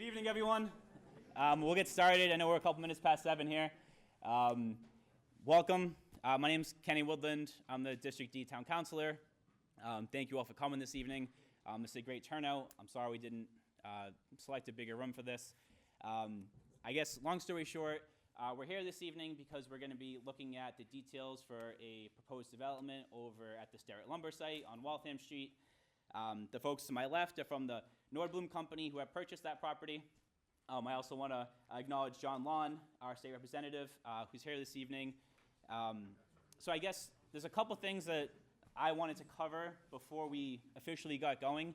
Good evening, everyone. We'll get started. I know we're a couple minutes past 7 here. Welcome. My name's Kenny Woodland. I'm the District D Town Councilor. Thank you all for coming this evening. This is a great turnout. I'm sorry we didn't select a bigger room for this. I guess, long story short, we're here this evening because we're going to be looking at the details for a proposed development over at the Sterrett Lumber site on Waltham Street. The folks to my left are from the Nordblum Company who have purchased that property. I also want to acknowledge John Lawn, our state representative, who's here this evening. So I guess there's a couple things that I wanted to cover before we officially got going.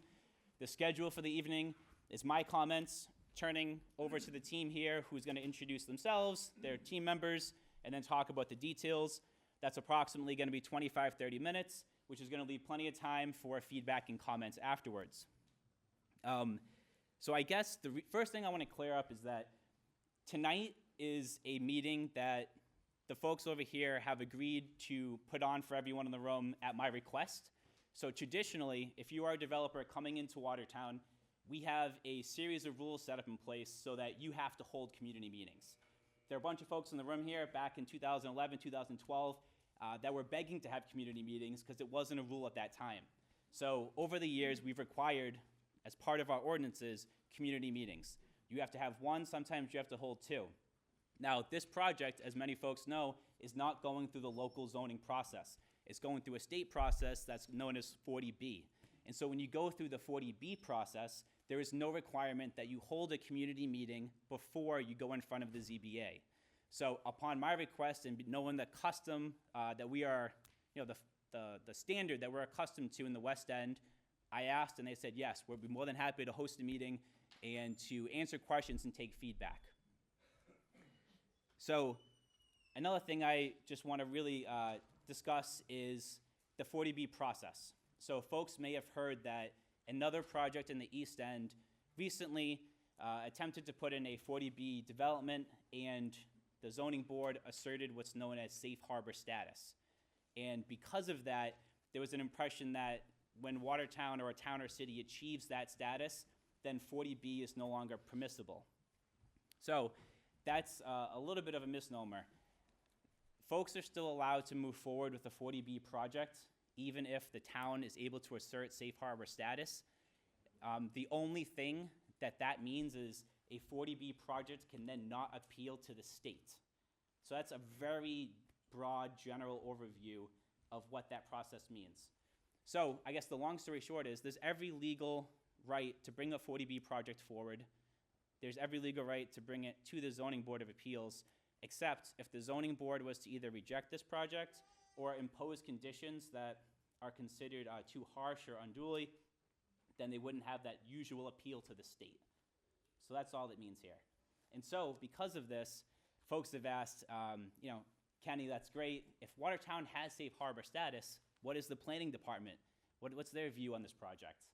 The schedule for the evening is my comments, turning over to the team here who's going to introduce themselves, their team members, and then talk about the details. That's approximately going to be 25-30 minutes, which is going to leave plenty of time for feedback and comments afterwards. So I guess the first thing I want to clear up is that tonight is a meeting that the folks over here have agreed to put on for everyone in the room at my request. So traditionally, if you are a developer coming into Watertown, we have a series of rules set up in place so that you have to hold community meetings. There are a bunch of folks in the room here back in 2011, 2012, that were begging to have community meetings because it wasn't a rule at that time. So over the years, we've required, as part of our ordinances, community meetings. You have to have one, sometimes you have to hold two. Now, this project, as many folks know, is not going through the local zoning process. It's going through a state process that's known as 40B. And so when you go through the 40B process, there is no requirement that you hold a community meeting before you go in front of the ZBA. So upon my request and knowing the custom that we are, the standard that we're accustomed to in the West End, I asked and they said, yes, we'll be more than happy to host a meeting and to answer questions and take feedback. So another thing I just want to really discuss is the 40B process. So folks may have heard that another project in the East End recently attempted to put in a 40B development, and the zoning board asserted what's known as safe harbor status. And because of that, there was an impression that when Watertown or a town or city achieves that status, then 40B is no longer permissible. So that's a little bit of a misnomer. Folks are still allowed to move forward with the 40B project, even if the town is able to assert safe harbor status. The only thing that means is a 40B project can then not appeal to the state. So that's a very broad general overview of what that process means. So I guess the long story short is there's every legal right to bring a 40B project forward. There's every legal right to bring it to the Zoning Board of Appeals, except if the zoning board was to either reject this project or impose conditions that are considered too harsh or unduly, then they wouldn't have that usual appeal to the state. So that's all it means here. And so because of this, folks have asked, Kenny, that's great. If Watertown has safe harbor status, what is the planning department? What's their view on this project?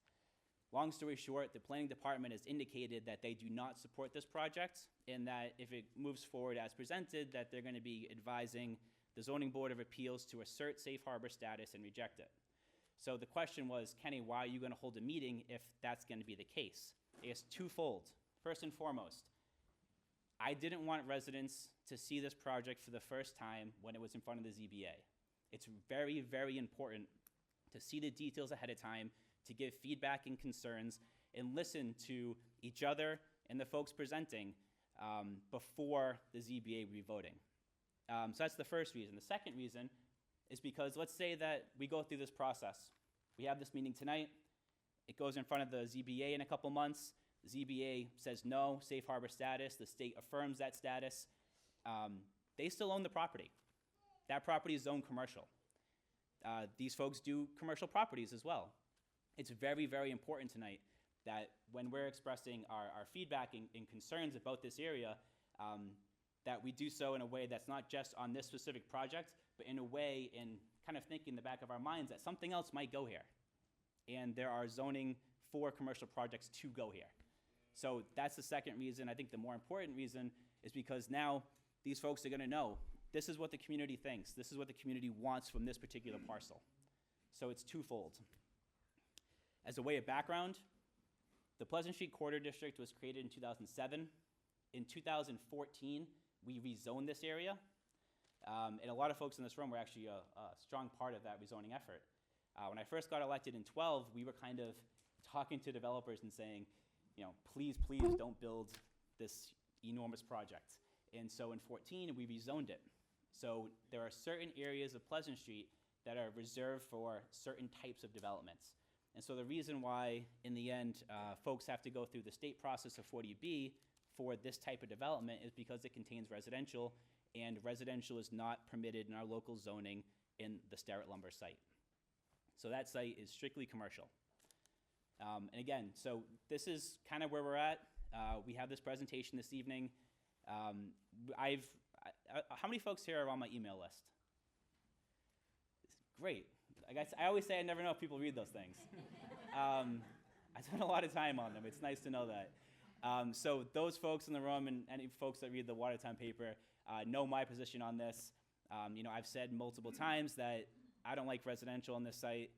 Long story short, the planning department has indicated that they do not support this project, and that if it moves forward as presented, that they're going to be advising the Zoning Board of Appeals to assert safe harbor status and reject it. So the question was, Kenny, why are you going to hold a meeting if that's going to be the case? It's twofold. First and foremost, I didn't want residents to see this project for the first time when it was in front of the ZBA. It's very, very important to see the details ahead of time, to give feedback and concerns, and listen to each other and the folks presenting before the ZBA will be voting. So that's the first reason. The second reason is because let's say that we go through this process. We have this meeting tonight. It goes in front of the ZBA in a couple months. The ZBA says no, safe harbor status. The state affirms that status. They still own the property. That property is zoned commercial. These folks do commercial properties as well. It's very, very important tonight that when we're expressing our feedback and concerns about this area, that we do so in a way that's not just on this specific project, but in a way in kind of thinking in the back of our minds that something else might go here. And there are zoning for commercial projects to go here. So that's the second reason. I think the more important reason is because now these folks are going to know this is what the community thinks. This is what the community wants from this particular parcel. So it's twofold. As a way of background, The Pleasant Street Corridor District was created in 2007. In 2014, we rezoned this area. And a lot of folks in this room were actually a strong part of that rezoning effort. When I first got elected in 12, we were kind of talking to developers and saying, please, please don't build this enormous project. And so in 14, we rezoned it. So there are certain areas of Pleasant Street that are reserved for certain types of developments. And so the reason why, in the end, folks have to go through the state process of 40B for this type of development is because it contains residential, and residential is not permitted in our local zoning in the Starrett Lumber site. So that site is strictly commercial. And again, so this is kind of where we're at. We have this presentation this evening. How many folks here are on my email list? Great. I always say I never know if people read those things. I spend a lot of time on them. It's nice to know that. So those folks in the room and any folks that read the Watertown paper know my position on this. I've said multiple times that I don't like residential on this site.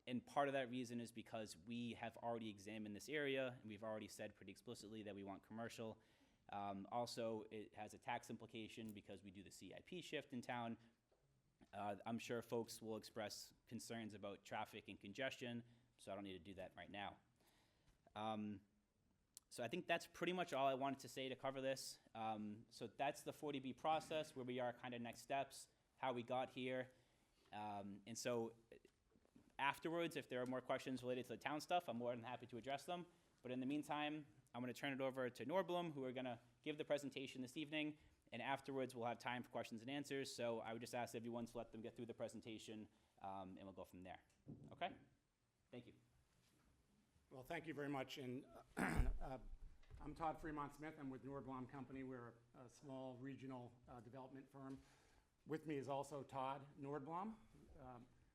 And part of that reason is because we have already examined this area, and we've already said pretty explicitly that we want commercial. Also, it has a tax implication because we do the CIP shift in town. I'm sure folks will express concerns about traffic and congestion, so I don't need to do that right now. So I think that's pretty much all I wanted to say to cover this. So that's the 40B process, where we are, kind of next steps, how we got here. And so afterwards, if there are more questions related to the town stuff, I'm more than happy to address them. But in the meantime, I'm going to turn it over to Norblum, who are going to give the presentation this evening. And afterwards, we'll have time for questions and answers. So I would just ask everyone to let them get through the presentation, and we'll go from there. Okay? Thank you. Well, thank you very much. And I'm Todd Fremont-Smith. I'm with Norblum Company. We're a small regional development firm. With me is also Todd Nordblom.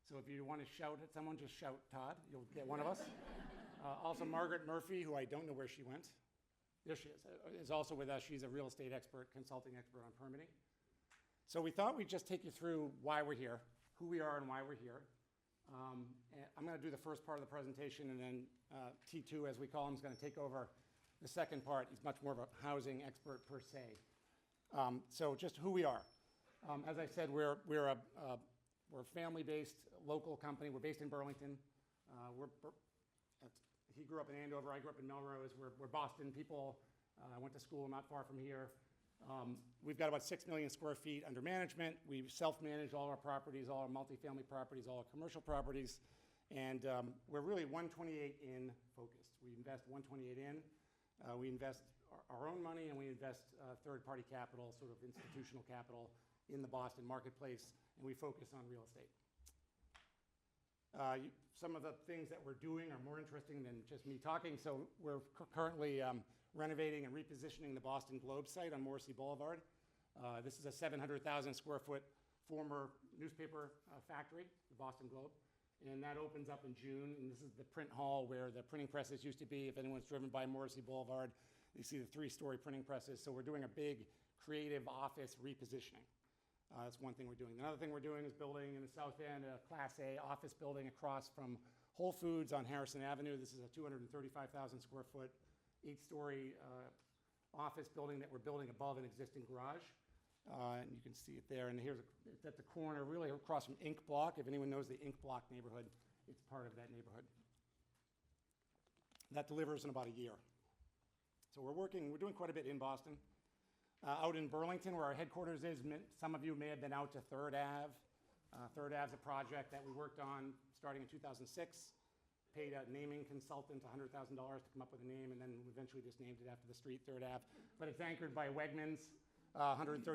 So if you want to shout at someone, just shout Todd. You'll get one of us. Also Margaret Murphy, who I don't know where she went. There she is also with us. She's a real estate expert, consulting expert on permitting. So we thought we'd just take you through why we're here, who we are and why we're here. And I'm going to do the first part of the presentation, and then T2, as we call him, is going to take over the second part. He's much more of a housing expert per se. So just who we are. As I said, we're a family-based local company. We're based in Burlington. He grew up in Andover. I grew up in Melrose. We're Boston people. I went to school not far from here. We've got about 6 million square feet under management. We self-manage all our properties, all our multifamily properties, all our commercial properties. And we're really 128 in focused. We invest 128 in. We invest our own money, and we invest third-party capital, sort of institutional capital, in the Boston marketplace, and we focus on real estate. Some of the things that we're doing are more interesting than just me talking. So we're currently renovating and repositioning the Boston Globe site on Morrissey Boulevard. This is a 700,000 square foot former newspaper factory, the Boston Globe. And that opens up in June. And this is the print hall where the printing presses used to be. If anyone's driven by Morrissey Boulevard, you see the 3-story printing presses. So we're doing a big creative office repositioning. That's one thing we're doing. Another thing we're doing is building in the South End a Class A office building across from Whole Foods on Harrison Avenue. This is a 235,000 square foot, 8-story office building that we're building above an existing garage. And you can see it there. And here's it's at the corner, really across from Ink Block. If anyone knows the Ink Block neighborhood, it's part of that neighborhood. That delivers in about a year. So we're doing quite a bit in Boston. Out in Burlington, where our headquarters is, some of you may have been out to Third Ave. Third Ave is a project that we worked on starting in 2006. Paid a naming consultant $100,000 to come up with a name, and then eventually just named it after the street, Third Ave. But it's anchored by Wegmans, 135,000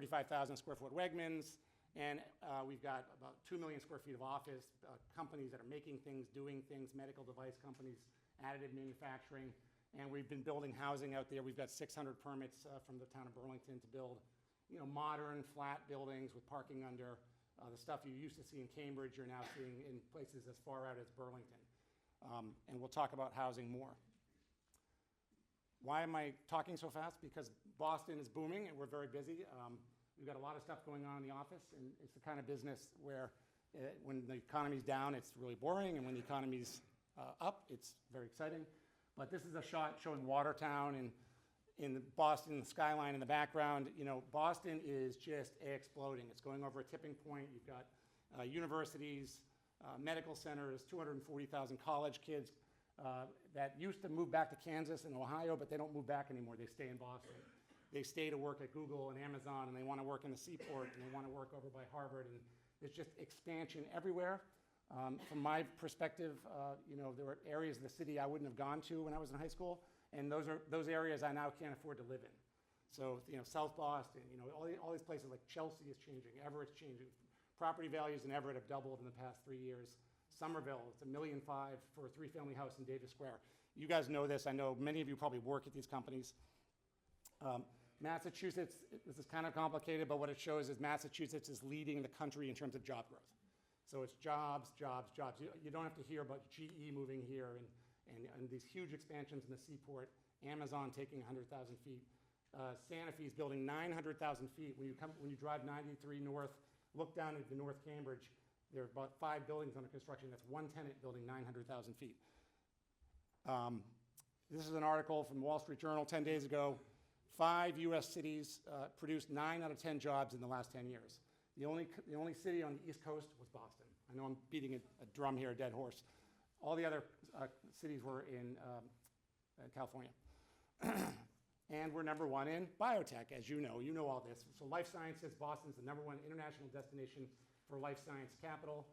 square foot Wegmans, and we've got about 2 million square feet of office, companies that are making things, doing things, medical device companies, additive manufacturing. And we've been building housing out there. We've got 600 permits from the town of Burlington to build, modern flat buildings with parking under. The stuff you used to see in Cambridge, you're now seeing in places as far out as Burlington. And we'll talk about housing more. Why am I talking so fast? Because Boston is booming and we're very busy. We've got a lot of stuff going on in the office, and it's the kind of business where when the economy's down, it's really boring, and when the economy's up, it's very exciting. But this is a shot showing Watertown and in the Boston, the skyline in the background. You know, Boston is just exploding. It's going over a tipping point. You've got universities, medical centers, 240,000 college kids that used to move back to Kansas and Ohio, but they don't move back anymore. They stay in Boston. They stay to work at Google and Amazon, and they want to work in the seaport, and they want to work over by Harvard, and there's just expansion everywhere. From my perspective, you know, there were areas of the city I wouldn't have gone to when I was in high school, and those areas I now can't afford to live in. So, you know, South Boston, you know, all these places like Chelsea is changing, Everett's changing. Property values in Everett have doubled in the past 3 years. Somerville, it's $1.5 million for a 3-family house in Davis Square. You guys know this. I know many of you probably work at these companies. Massachusetts, this is kind of complicated, but what it shows is Massachusetts is leading the country in terms of job growth. So it's jobs, jobs, jobs. You don't have to hear about GE moving here and these huge expansions in the seaport, Amazon taking 100,000 feet. Santa Fe's building 900,000 feet. When you drive 93 north, look down into North Cambridge, there are about 5 buildings under construction. That's one tenant building 900,000 feet. This is an article from the Wall Street Journal 10 days ago. 5 U.S. cities produced 9 out of 10 jobs in the last 10 years. The only city on the East Coast was Boston. I know I'm beating a drum here, a dead horse. All the other cities were in California. And we're number 1 in biotech, as you know all this. So life sciences, Boston's the number 1 international destination for life science capital.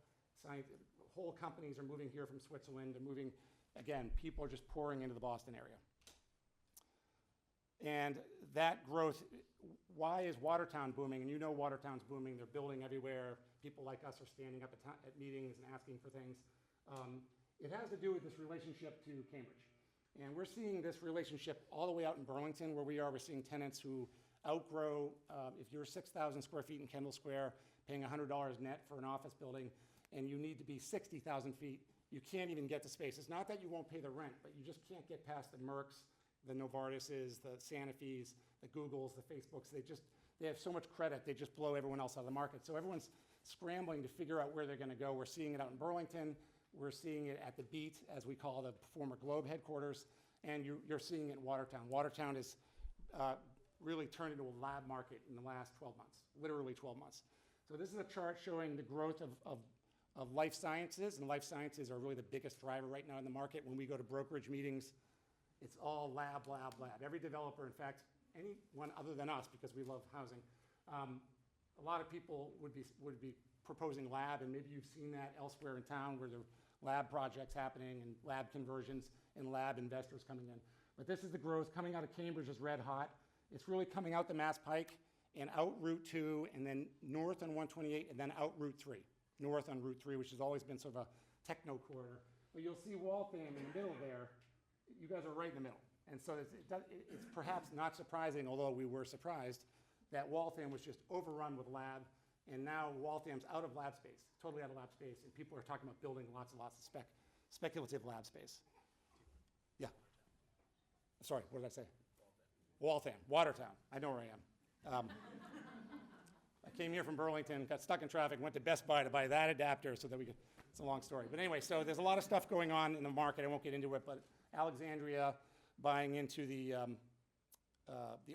Whole companies are moving here from Switzerland. They're moving, again, people are just pouring into the Boston area. And that growth, why is Watertown booming? And you know Watertown's booming. They're building everywhere. People like us are standing up at meetings and asking for things. It has to do with this relationship to Cambridge. And we're seeing this relationship all the way out in Burlington, where we are. We're seeing tenants who outgrow, if you're 6,000 square feet in Kendall Square, paying $100 net for an office building, and you need to be 60,000 feet, you can't even get to space. It's not that you won't pay the rent, but you just can't get past the Mercks, the Novartises, the Santa Fe's, the Googles, the Facebooks. They have so much credit, they just blow everyone else out of the market. So everyone's scrambling to figure out where they're going to go. We're seeing it out in Burlington. We're seeing it at the Beat, as we call the former Globe headquarters, and you're seeing it in Watertown. Watertown has really turned into a lab market in the last 12 months, literally 12 months. So this is a chart showing the growth of life sciences, and life sciences are really the biggest driver right now in the market. When we go to brokerage meetings, it's all lab, lab, lab. Every developer, in fact, anyone other than us, because we love housing, a lot of people would be proposing lab, and maybe you've seen that elsewhere in town where there are lab projects happening and lab conversions and lab investors coming in. But this is the growth. Coming out of Cambridge is red hot. It's really coming out the Mass Pike and out Route 2 and then north on 128 and then out Route 3, north on Route 3, which has always been sort of a techno corridor. But you'll see Waltham in the middle there. You guys are right in the middle. And so it's perhaps not surprising, although we were surprised, that Waltham was just overrun with lab, and now Waltham's out of lab space, totally out of lab space, and people are talking about building lots and lots of speculative lab space. Yeah. Sorry, what did I say? Waltham, Watertown. I know where I am. I came here from Burlington, got stuck in traffic, went to Best Buy to buy that adapter so that we could, it's a long story. But anyway, so there's a lot of stuff going on in the market. I won't get into it, but Alexandria buying into the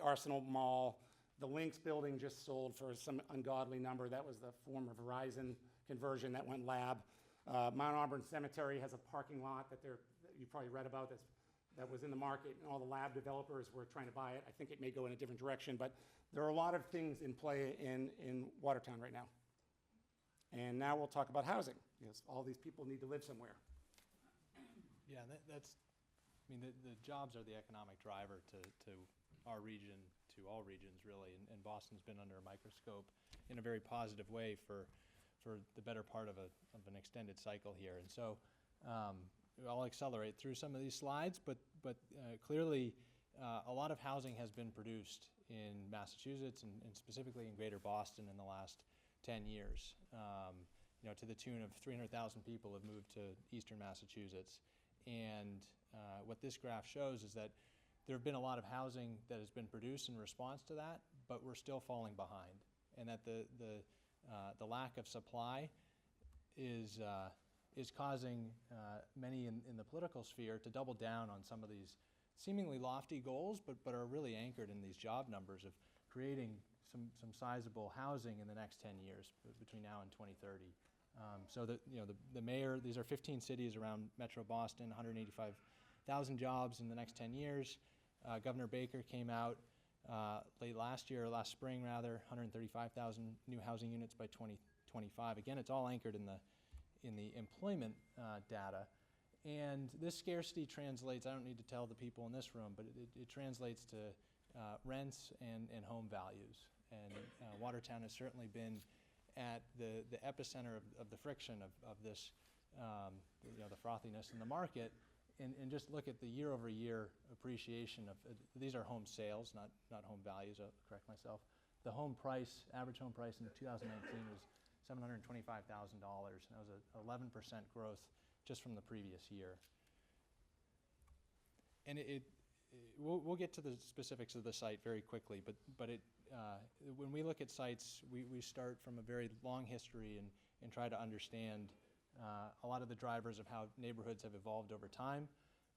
Arsenal Mall. The Lynx building just sold for some ungodly number. That was the former Verizon conversion that went lab. Mount Auburn Cemetery has a parking lot that you probably read about that was in the market, and all the lab developers were trying to buy it. I think it may go in a different direction, but there are a lot of things in play in Watertown right now. And now we'll talk about housing, because all these people need to live somewhere. Yeah, I mean, the jobs are the economic driver to our region, to all regions really, and Boston's been under a microscope in a very positive way for the better part of an extended cycle here. And so I'll accelerate through some of these slides, but clearly a lot of housing has been produced in Massachusetts and specifically in Greater Boston in the last 10 years. To the tune of 300,000 people have moved to eastern Massachusetts. And what this graph shows is that there have been a lot of housing that has been produced in response to that, but we're still falling behind, and that the lack of supply is is causing many in the political sphere to double down on some of these seemingly lofty goals, but are really anchored in these job numbers of creating some sizable housing in the next 10 years between now and 2030. So the mayor, these are 15 cities around Metro Boston, 185,000 jobs in the next 10 years. Governor Baker came out last spring, 135,000 new housing units by 2025. Again, it's all anchored in the employment data. And this scarcity translates, I don't need to tell the people in this room, but it translates to rents and home values. And Watertown has certainly been at the epicenter of the friction of this, the frothiness in the market. And just look at the year-over-year appreciation of, these are home sales, not home values, I'll correct myself. The home price, average home price in 2019 was $725,000, and that was an 11% growth just from the previous year. And we'll get to the specifics of the site very quickly, but when we look at sites, we start from a very long history and try to understand a lot of the drivers of how neighborhoods have evolved over time.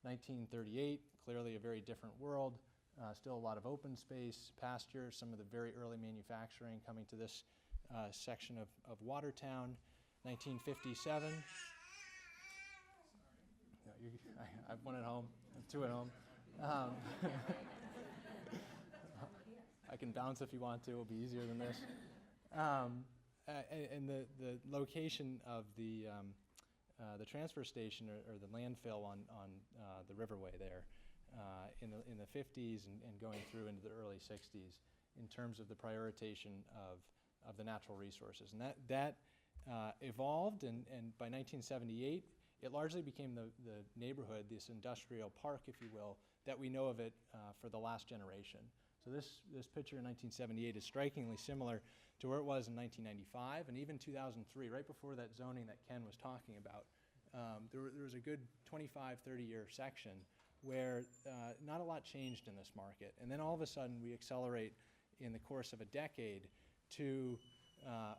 1938, clearly a very different world, still a lot of open space, pasture, some of the very early manufacturing coming to this section of Watertown. 1957. I have one at home, I have two at home. I can bounce if you want to, it'll be easier than this. And the location of the transfer station or the landfill on the Riverway there in the 50s and going through into the early 60s in terms of the prioritization of the natural resources. And that evolved, and by 1978, it largely became the neighborhood, this industrial park, if you will, that we know of it for the last generation. So this picture in 1978 is strikingly similar to where it was in 1995 and even 2003, right before that zoning that Ken was talking about. There was a good 25, 30-year section where not a lot changed in this market. And then all of a sudden we accelerate in the course of a decade to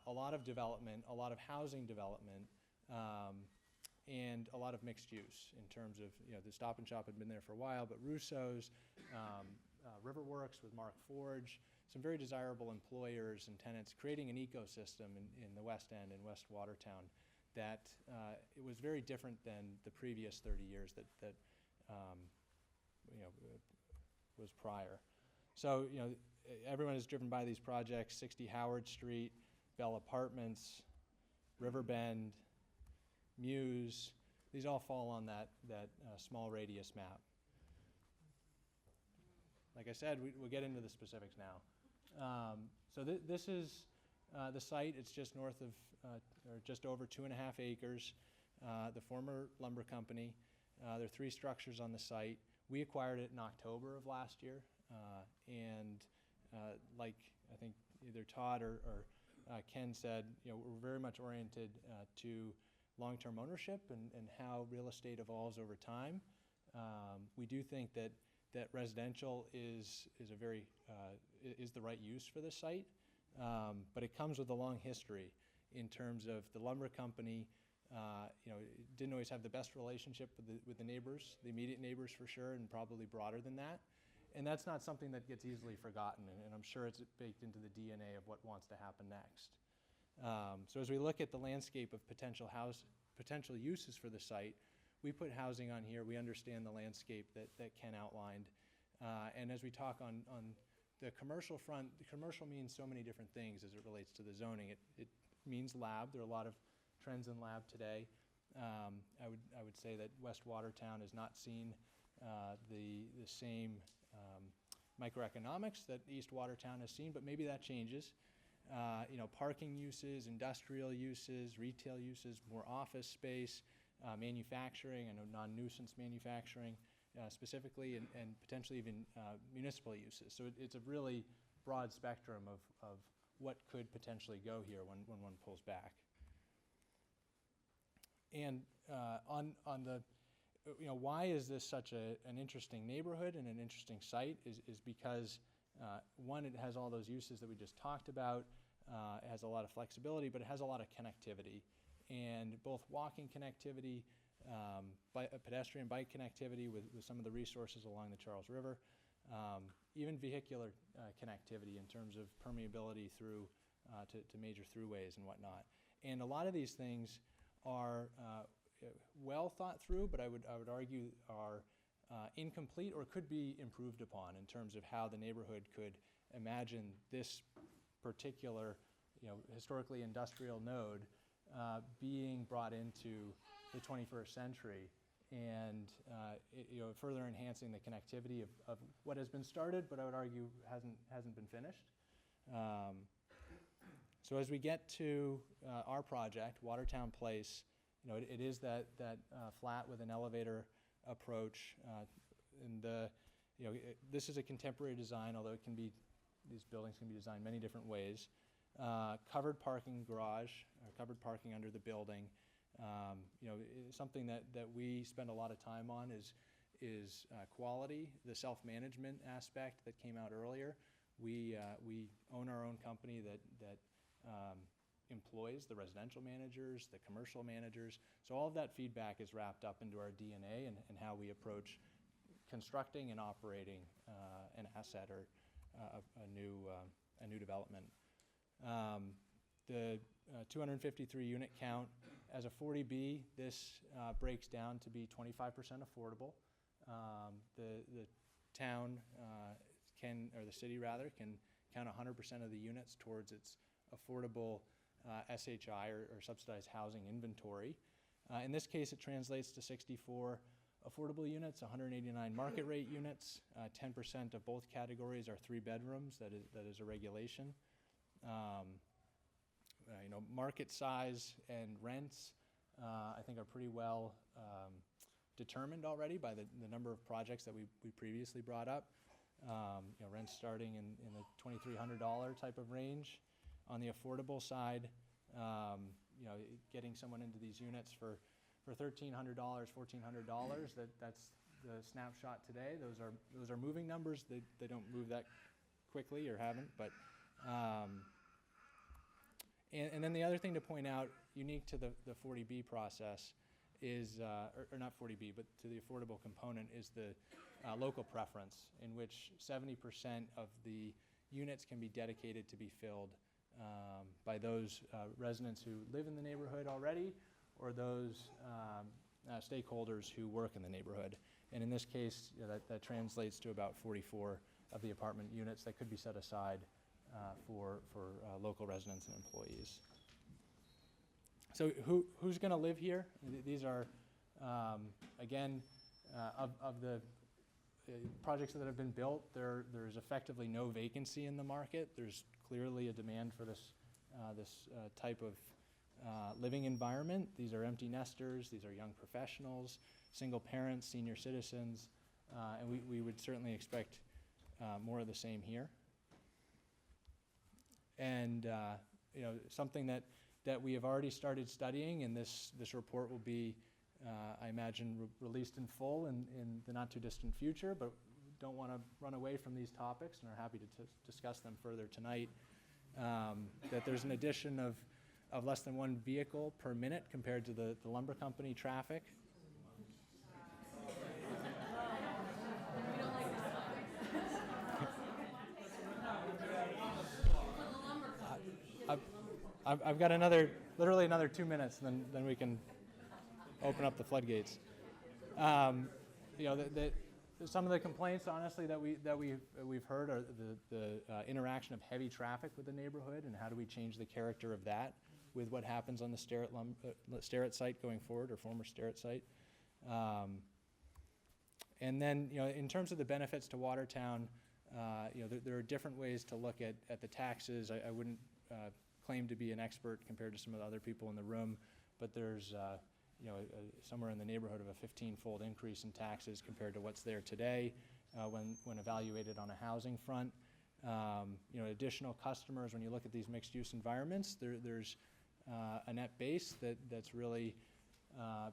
a lot of development, a lot of housing development, and a lot of mixed use in terms of, the Stop and Shop had been there for a while, but Russo's, Riverworks with Mark Forge, some very desirable employers and tenants, creating an ecosystem in the West End and West Watertown that it was very different than the previous 30 years that was prior. So, everyone is driven by these projects: 60 Howard Street, Bell Apartments, Riverbend, Muse. These all fall on that small radius map. Like I said, we'll get into the specifics now. So this is the site. It's just north of, or just over 2.5 acres. The former lumber company. There are 3 structures on the site. We acquired it in October of last year. And like I think either Todd or Ken said, we're very much oriented to long-term ownership and how real estate evolves over time. We do think that residential is the right use for this site, but it comes with a long history in terms of the lumber company. Didn't always have the best relationship with the neighbors, the immediate neighbors for sure, and probably broader than that. And that's not something that gets easily forgotten, and I'm sure it's baked into the DNA of what wants to happen next. So as we look at the landscape of potential uses for the site, we put housing on here. We understand the landscape that Ken outlined. And as we talk on the commercial front, the commercial means so many different things as it relates to the zoning. It means lab. There are a lot of trends in lab today. I would say that West Watertown has not seen the same microeconomics that East Watertown has seen, but maybe that changes. Parking uses, industrial uses, retail uses, more office space, manufacturing, I know non-nuisance manufacturing specifically, and potentially even municipal uses. So it's a really broad spectrum of what could potentially go here when one pulls back. And on the, why is this such an interesting neighborhood and an interesting site is because one, it has all those uses that we just talked about. It has a lot of flexibility, but it has a lot of connectivity. and both walking connectivity, pedestrian bike connectivity with some of the resources along the Charles River, even vehicular connectivity in terms of permeability through to major throughways and whatnot. And a lot of these things are well thought through, but I would argue are incomplete or could be improved upon in terms of how the neighborhood could imagine this particular, historically industrial node being brought into the 21st century, and further enhancing the connectivity of what has been started, but I would argue hasn't been finished. So as we get to our project, Watertown Place, it is that flat with an elevator approach, and this is a contemporary design, although these buildings can be designed many different ways. Covered parking garage, covered parking under the building. Something that we spend a lot of time on is quality, the self-management aspect that came out earlier. We own our own company that employs the residential managers, the commercial managers. So all of that feedback is wrapped up into our DNA and how we approach constructing and operating an asset or a new development. The 253 unit count, as a 40B, this breaks down to be 25% affordable. The town the city rather, can count 100% of the units towards its affordable SHI or subsidized housing inventory. In this case, it translates to 64 affordable units, 189 market rate units. 10% of both categories are 3 bedrooms. That is a regulation. Market size and rents, I think, are pretty well determined already by the number of projects that we previously brought up. Rents starting in the $2,300 type of range. On the affordable side, getting someone into these units for $1,300, $1,400, that's the snapshot today. Those are moving numbers. They don't move that quickly or haven't, but and then the other thing to point out, unique to the 40B process, is or not 40B, but to the affordable component, is the local preference, in which 70% of the units can be dedicated to be filled by those residents who live in the neighborhood already, or those stakeholders who work in the neighborhood. And in this case, that translates to about 44 of the apartment units that could be set aside for local residents and employees. So who's going to live here? These are, again, of the projects that have been built, there's effectively no vacancy in the market. There's clearly a demand for this type of living environment. These are empty nesters. These are young professionals, single parents, senior citizens, and we would certainly expect more of the same here. And something that we have already started studying, and this report will be, I imagine, released in full in the not too distant future, but don't want to run away from these topics and are happy to discuss them further tonight. That there's an addition of less than 1 vehicle per minute compared to the lumber company traffic. I've got literally another 2 minutes, and then we can open up the floodgates. Some of the complaints, honestly, that we've heard are the interaction of heavy traffic with the neighborhood, and how do we change the character of that with what happens on the Starrett site going forward, or former Starrett site. And then, in terms of the benefits to Watertown, there are different ways to look at the taxes. I wouldn't claim to be an expert compared to some of the other people in the room, but there's somewhere in the neighborhood of a 15-fold increase in taxes compared to what's there today when evaluated on a housing front. Additional customers, when you look at these mixed-use environments, there's a net base that's really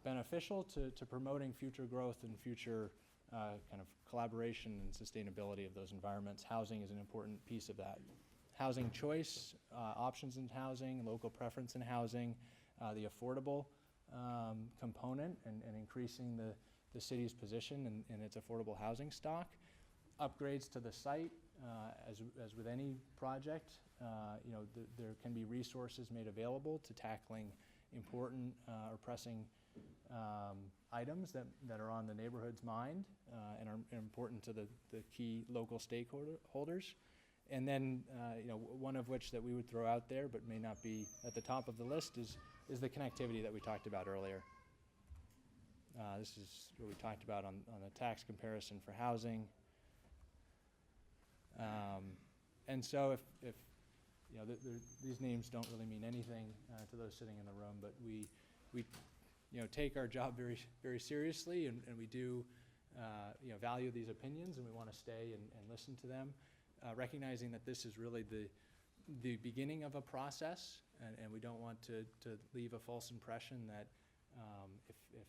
beneficial to promoting future growth and future kind of collaboration and sustainability of those environments. Housing is an important piece of that. Housing choice, options in housing, local preference in housing, the affordable component and increasing the city's position in its affordable housing stock. Upgrades to the site, as with any project, there can be resources made available to tackling important or pressing items that are on the neighborhood's mind and are important to the key local stakeholders. And then, one of which that we would throw out there but may not be at the top of the list is the connectivity that we talked about earlier. This is what we talked about on the tax comparison for housing. And so if these names don't really mean anything to those sitting in the room, but we take our job very, very seriously, and we do value these opinions, and we want to stay and listen to them, recognizing that this is really the beginning of a process, and we don't want to leave a false impression that if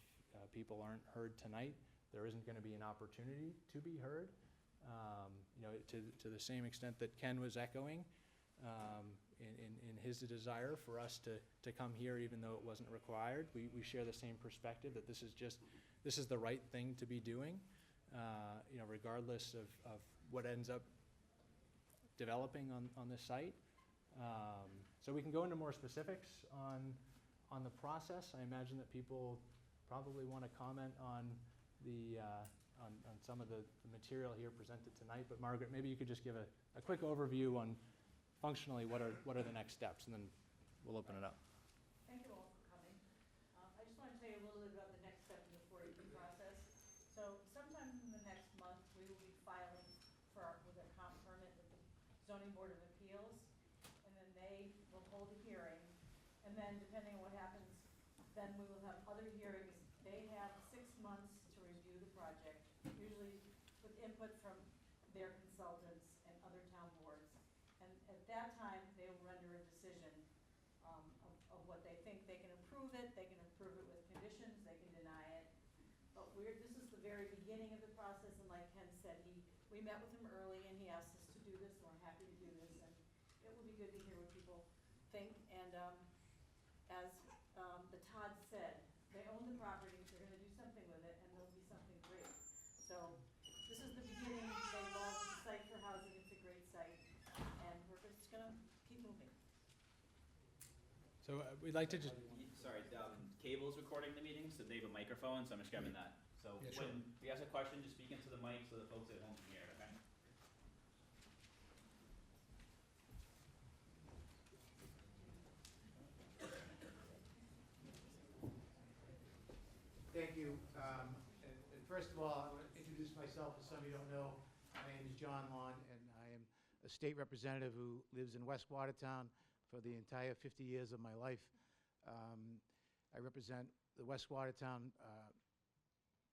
people aren't heard tonight, there isn't going to be an opportunity to be heard. To the same extent that Ken was echoing in his desire for us to come here even though it wasn't required, we share the same perspective that this is the right thing to be doing, regardless of what ends up developing on this site. So we can go into more specifics on the process. I imagine that people probably want to comment on some of the material here presented tonight. But Margaret, maybe you could just give a quick overview on functionally what are the next steps, and then we'll open it up. Thank you all for coming. I just want to tell you a little bit about the next step in the 40B process. So sometime in the next month, we will be filing with a comp permit with the Zoning Board of Appeals, and then they will hold a hearing. And then depending on what happens, then we will have other hearings. They have 6 months to review the project, usually with input from their consultants and other town boards. And at that time, they will render a decision of what they think. They can approve it with conditions, they can deny it. But this is the very beginning of the process, and like Ken said, we met with him early and he asked us to do this, and we're happy to do this. And it will be good to hear what people think. And as the Todd said, they own the property, they're going to do something with it, and there'll be something great. So this is the beginning. They love the site for housing. It's a great site, and we're just going to keep moving. So we'd like to just... Sorry, Cable's recording the meeting, so they have a microphone, so I'm just grabbing that. So Yeah, sure. when you ask a question, just speak into the mic so the folks at home can hear it, okay? Thank you. And first of all, I want to introduce myself, as some of you don't know. My name is John Lawn, and I am a state representative who lives in West Watertown for the entire 50 years of my life. I represent the West Watertown,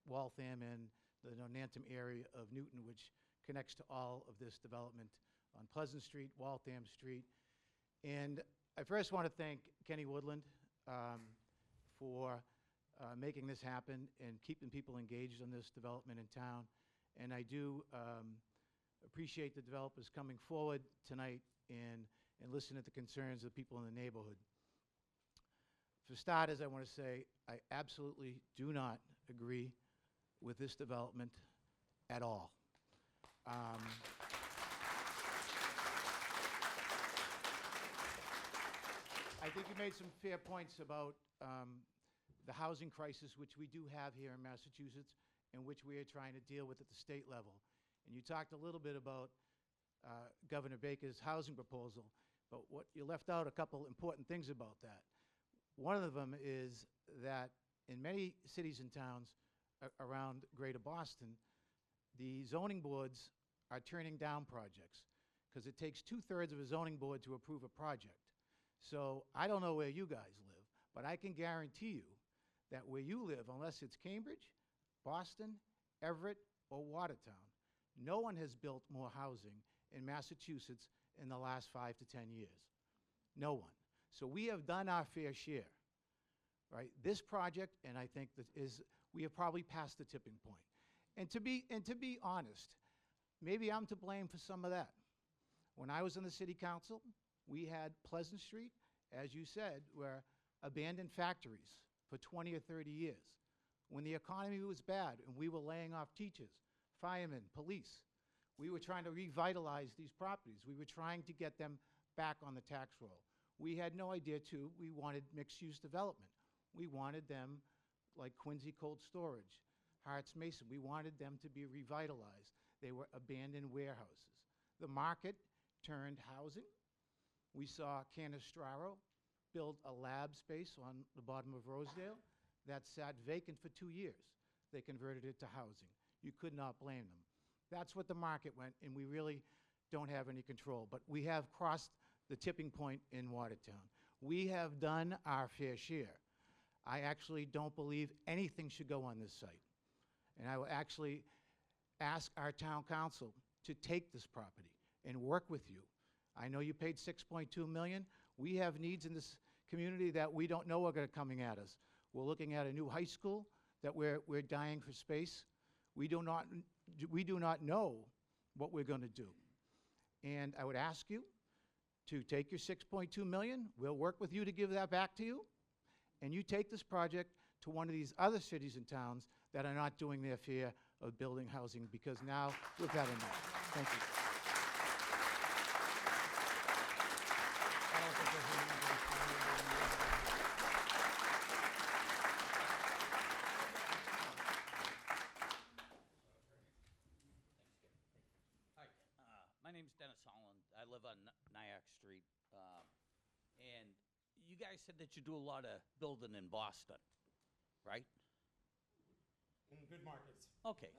Waltham, and the Nonantum area of Newton, which connects to all of this development on Pleasant Street, Waltham Street. And I first want to thank Kenny Woodland for making this happen and keeping people engaged on this development in town. And I do appreciate the developers coming forward tonight and listen to the concerns of the people in the neighborhood. For starters, I want to say I absolutely do not agree with this development at all. I think you made some fair points about the housing crisis, which we do have here in Massachusetts, and which we are trying to deal with at the state level. And you talked a little bit about Governor Baker's housing proposal, but what you left out a couple important things about that. One of them is that in many cities and towns around Greater Boston, the zoning boards are turning down projects because it takes 2/3 of a zoning board to approve a project. So I don't know where you guys live, but I can guarantee you that where you live, unless it's Cambridge, Boston, Everett, or Watertown, no one has built more housing in Massachusetts in the last 5 to 10 years. No one. So we have done our fair share, right? This project, and I think that we have probably passed the tipping point. And to be honest, maybe I'm to blame for some of that. When I was on the city council, we had Pleasant Street, as you said, where abandoned factories for 20 or 30 years. When the economy was bad and we were laying off teachers, firemen, police, we were trying to revitalize these properties. We were trying to get them back on the tax roll. We had no idea, too, we wanted mixed-use development. We wanted them like Quincy Cold Storage, Harts Mason. We wanted them to be revitalized. They were abandoned warehouses. The market turned housing. We saw Canestraro build a lab space on the bottom of Rosedale that sat vacant for 2 years. They converted it to housing. You could not blame them. That's what the market went, and we really don't have any control. But we have crossed the tipping point in Watertown. We have done our fair share. I actually don't believe anything should go on this site. And I will actually ask our town council to take this property and work with you. I know you paid $6.2 million. We have needs in this community that we don't know are coming at us. We're looking at a new high school that we're dying for space. We do not know what we're going to do. And I would ask you to take your $6.2 million. We'll work with you to give that back to you. And you take this project to one of these other cities and towns that are not doing their fair of building housing, because now we've had enough. Thank you. I don't think there's any more Hi, my name's Dennis Holland. I live on Nyack Street. And you guys said that you do a lot of building in Boston, right? In good markets. Okay.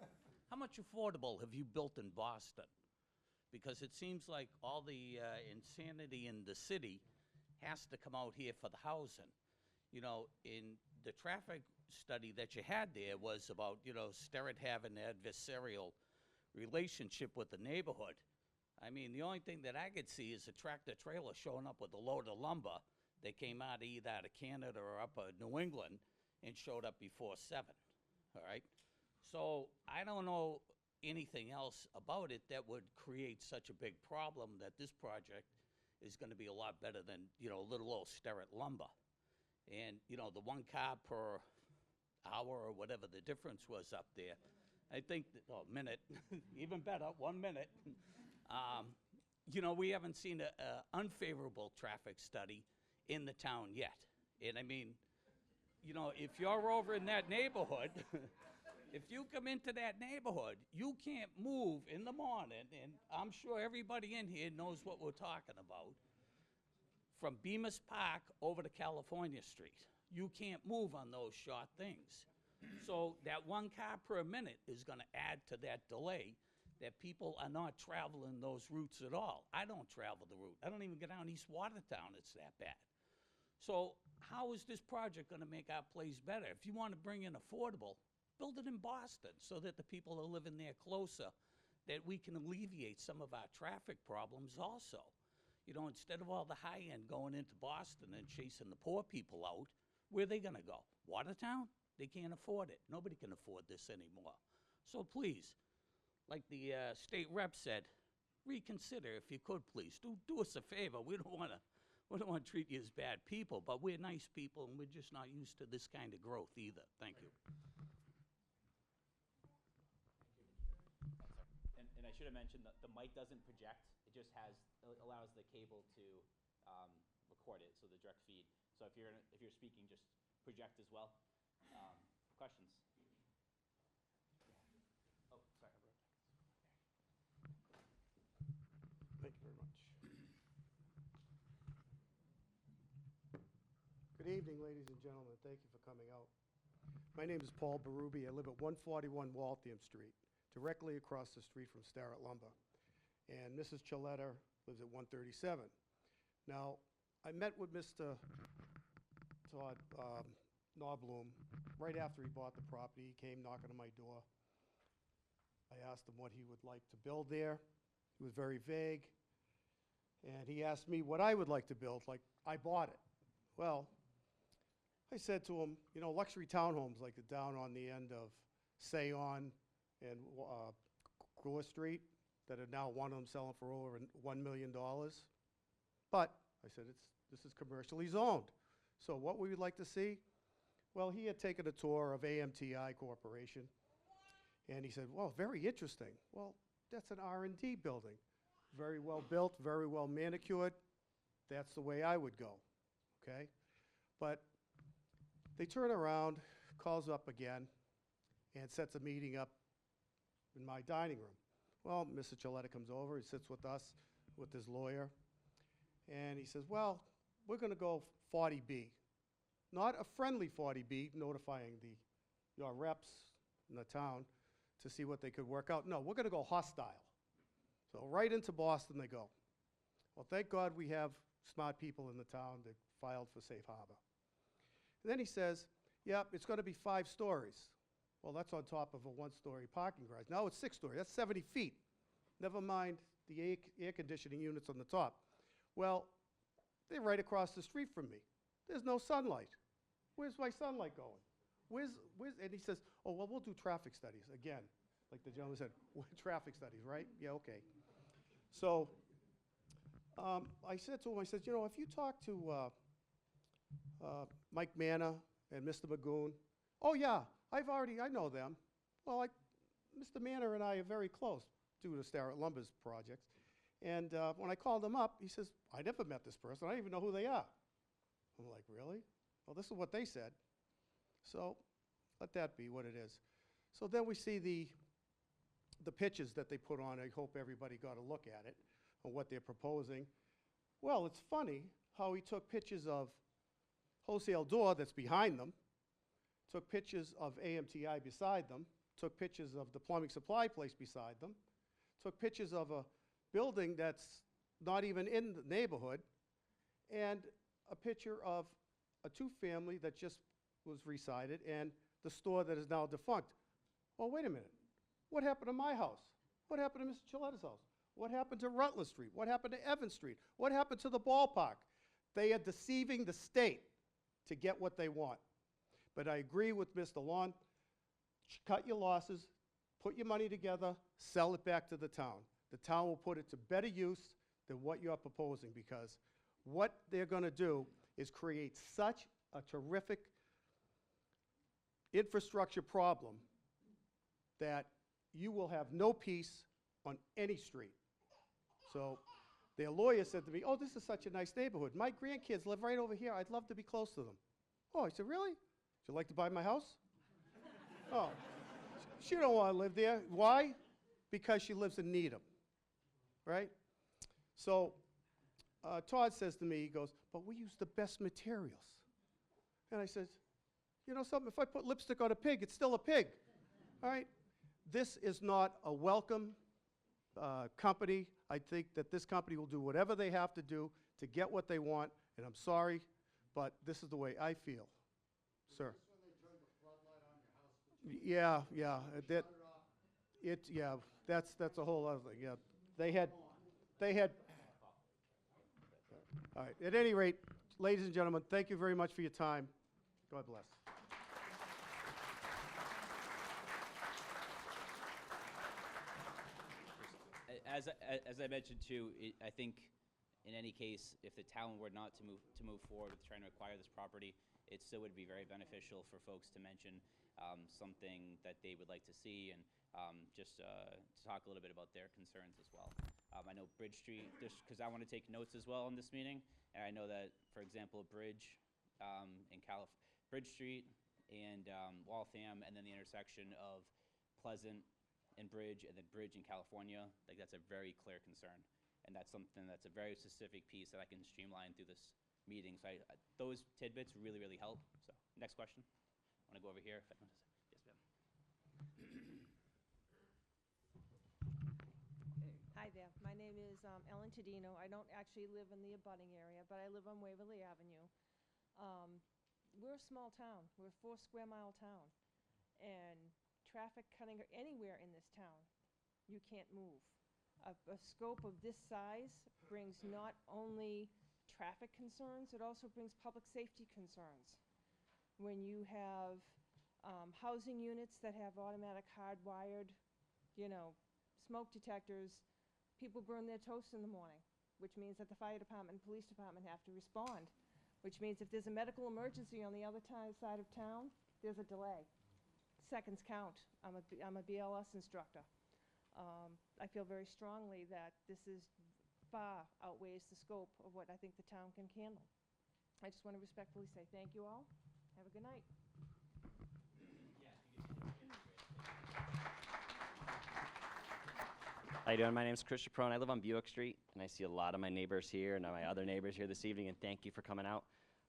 How much affordable have you built in Boston? Because it seems like all the insanity in the city has to come out here for the housing. You know, in the traffic study that you had there was about, you know, Sterrett having an adversarial relationship with the neighborhood. I mean, the only thing that I could see is a tractor trailer showing up with a load of lumber. They came out either out of Canada or up New England and showed up before 7, all right? So I don't know anything else about it that would create such a big problem that this project is going to be a lot better than, you know, little old Sterrett lumber. And, you know, the 1 car per hour or whatever the difference was up there, I think, that, oh, minute, even better, 1 minute. You know, we haven't seen an unfavorable traffic study in the town yet. And I mean, you know, if you're over in that neighborhood, if you come into that neighborhood, you can't move in the morning, and I'm sure everybody in here knows what we're talking about, from Bemis Park over to California Street. You can't move on those short things. So that 1 car per minute is gonna add to that delay, that people are not traveling those routes at all. I don't travel the route. I don't even get down East Watertown, it's that bad. So how is this project gonna make our place better? If you wanna bring in affordable, build it in Boston so that the people are living there closer, that we can alleviate some of our traffic problems also. You know, instead of all the high end going into Boston and chasing the poor people out, where are they gonna go? Watertown? They can't afford it. Nobody can afford this anymore. So please, like the state rep said, reconsider if you could, please. Do us a favor. We don't want to treat you as bad people, but we're nice people, and we're just not used to this kind of growth either. Thank you. And I should have mentioned that the mic doesn't project. It just allows the cable to record it, so the direct feed. So if you're speaking, just project as well. Questions? Oh, sorry. Thank you very much. Good evening, ladies and gentlemen. Thank you for coming out. My name is Paul Berube. I live at 141 Waltham Street, directly across the street from Sterrett Lumber. And Mrs. Chiletta lives at 137. Now, I met with Mr. Todd Nobloom right after he bought the property. He came knocking on my door. I asked him what he would like to build there. He was very vague. And he asked me what I would like to build, like I bought it. Well, I said to him, you know, luxury townhomes like the down on the end of Sayon and Gore Street that are now one of them selling for over $1 million. But I said, this is commercially zoned. So what we would like to see? Well, he had taken a tour of AMTI Corporation, and he said, well, very interesting. Well, that's an R&D building. Very well built, very well manicured. That's the way I would go, okay? But they turn around, calls up again, and sets a meeting up in my dining room. Well, Mr. Chiletta comes over, he sits with us, with his lawyer, and he says, well, we're gonna go 40B. Not a friendly 40B, notifying your reps in the town to see what they could work out. No, we're gonna go hostile. So right into Boston they go. Well, thank God we have smart people in the town that filed for safe harbor. And then he says, yep, it's gonna be 5 stories. Well, that's on top of a 1-story parking garage. Now it's 6 stories, that's 70 feet. Never mind the air conditioning units on the top. Well, they're right across the street from me. There's no sunlight. Where's my sunlight going? And he says, oh, well, we'll do traffic studies. Again, like the gentleman said, traffic studies, right? Yeah, okay. So I said to him, I said, you know, if you talk to Mike Manna and Mr. Magoon, oh yeah, I know them. Well, Mr. Manna and I are very close due to Starrett Lumber's projects. And when I called him up, he says, I never met this person. I don't even know who they are. I'm like, really? Well, this is what they said. So let that be what it is. So then we see the pitches that they put on. I hope everybody got a look at it, on what they're proposing. Well, it's funny how he took pictures of Wholesale Door that's behind them, took pictures of AMTI beside them, took pictures of the plumbing supply place beside them, took pictures of a building that's not even in the neighborhood, and a picture of a 2-family that just was recited and the store that is now defunct. Well, wait a minute. What happened to my house? What happened to Mr. Chiletta's house? What happened to Rutland Street? What happened to Evans Street? What happened to the ballpark? They are deceiving the state to get what they want. But I agree with Mr. Long. Cut your losses, put your money together, sell it back to the town. The town will put it to better use than what you're proposing, because what they're going to do is create such a terrific infrastructure problem that you will have no peace on any street. So their lawyer said to me, oh, this is such a nice neighborhood. My grandkids live right over here. I'd love to be close to them. Oh, I said, really? Would you like to buy my house? Oh, she don't want to live there. Why? Because she lives in Needham, right? So Todd says to me, he goes, but we use the best materials. And I said, you know something, if I put lipstick on a pig, it's still a pig, all right? This is not a welcome company. I think that this company will do whatever they have to do to get what they want, and I'm sorry, but this is the way I feel, sir. Yeah, that's a whole other thing, yeah. They had, all right, at any rate, ladies and gentlemen, thank you very much for your time. God bless. As I mentioned too, I think in any case, if the town were not to move forward with trying to acquire this property, it still would be very beneficial for folks to mention something that they would like to see, and just to talk a little bit about their concerns as well. I know Bridge Street, just because I want to take notes as well in this meeting, and I know that, for example, Bridge Bridge Street and Waltham, and then the intersection of Pleasant and Bridge, and then Bridge in California, like that's a very clear concern. And that's something that's a very specific piece that I can streamline through this meeting. So those tidbits really, really help. So next question. I want to go over here. If anyone has, yes, ma'am. Hi there. My name is Ellen Tadino. I don't actually live in the abutting area, but I live on Waverly Avenue. We're a small town. We're a 4-square-mile town. And traffic cutting anywhere in this town, you can't move. A scope of this size brings not only traffic concerns, it also brings public safety concerns. When you have housing units that have automatic hardwired, smoke detectors, people burn their toast in the morning, which means that the fire department and police department have to respond. which means if there's a medical emergency on the other side of town, there's a delay. Seconds count. I'm a BLS instructor. I feel very strongly that this is far outweighs the scope of what I think the town can handle. I just want to respectfully say thank you all. Have a good night. How you doing? My name's Chris Chaperone. I live on Buick Street, and I see a lot of my neighbors here and my other neighbors here this evening, and thank you for coming out.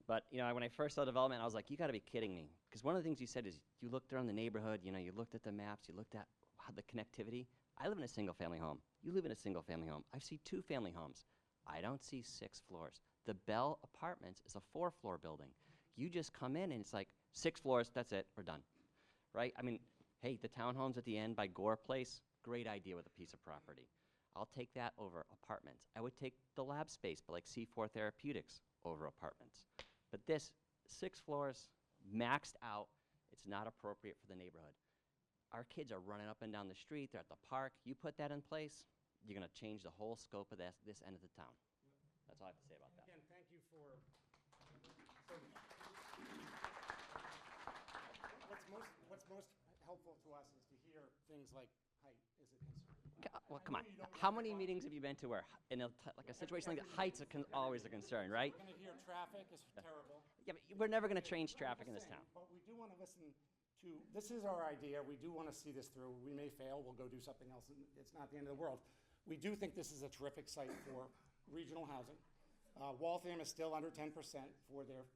But, you know, when I first saw development, I was like, you got to be kidding me. Because one of the things you said is you looked around the neighborhood, you know, you looked at the maps, you looked at how the connectivity. I live in a single-family home. You live in a single-family home. I see two-family homes. I don't see 6 floors. The Bell Apartments is a 4-floor building. You just come in, and it's like 6 floors, that's it, we're done. Right? I mean, hey, the townhomes at the end by Gore Place, great idea with a piece of property. I'll take that over apartments. I would take the lab space, but like C4 Therapeutics, over apartments. But this, 6 floors, maxed out, it's not appropriate for the neighborhood. Our kids are running up and down the street, they're at the park. You put that in place, you're gonna change the whole scope of this end of the town. That's all I have to say about that. Again, thank you for, what's most helpful to us is to hear things like height is a concern. Well, come on. How many meetings have you been to where, in like a situation like that, height's always a concern, right? We're gonna hear traffic is terrible. Yeah, but we're never gonna change traffic in this town. But we do want to listen to, this is our idea, we do want to see this through. We may fail, we'll go do something else, and it's not the end of the world. We do think this is a terrific site for regional housing. Waltham is still under 10% for their,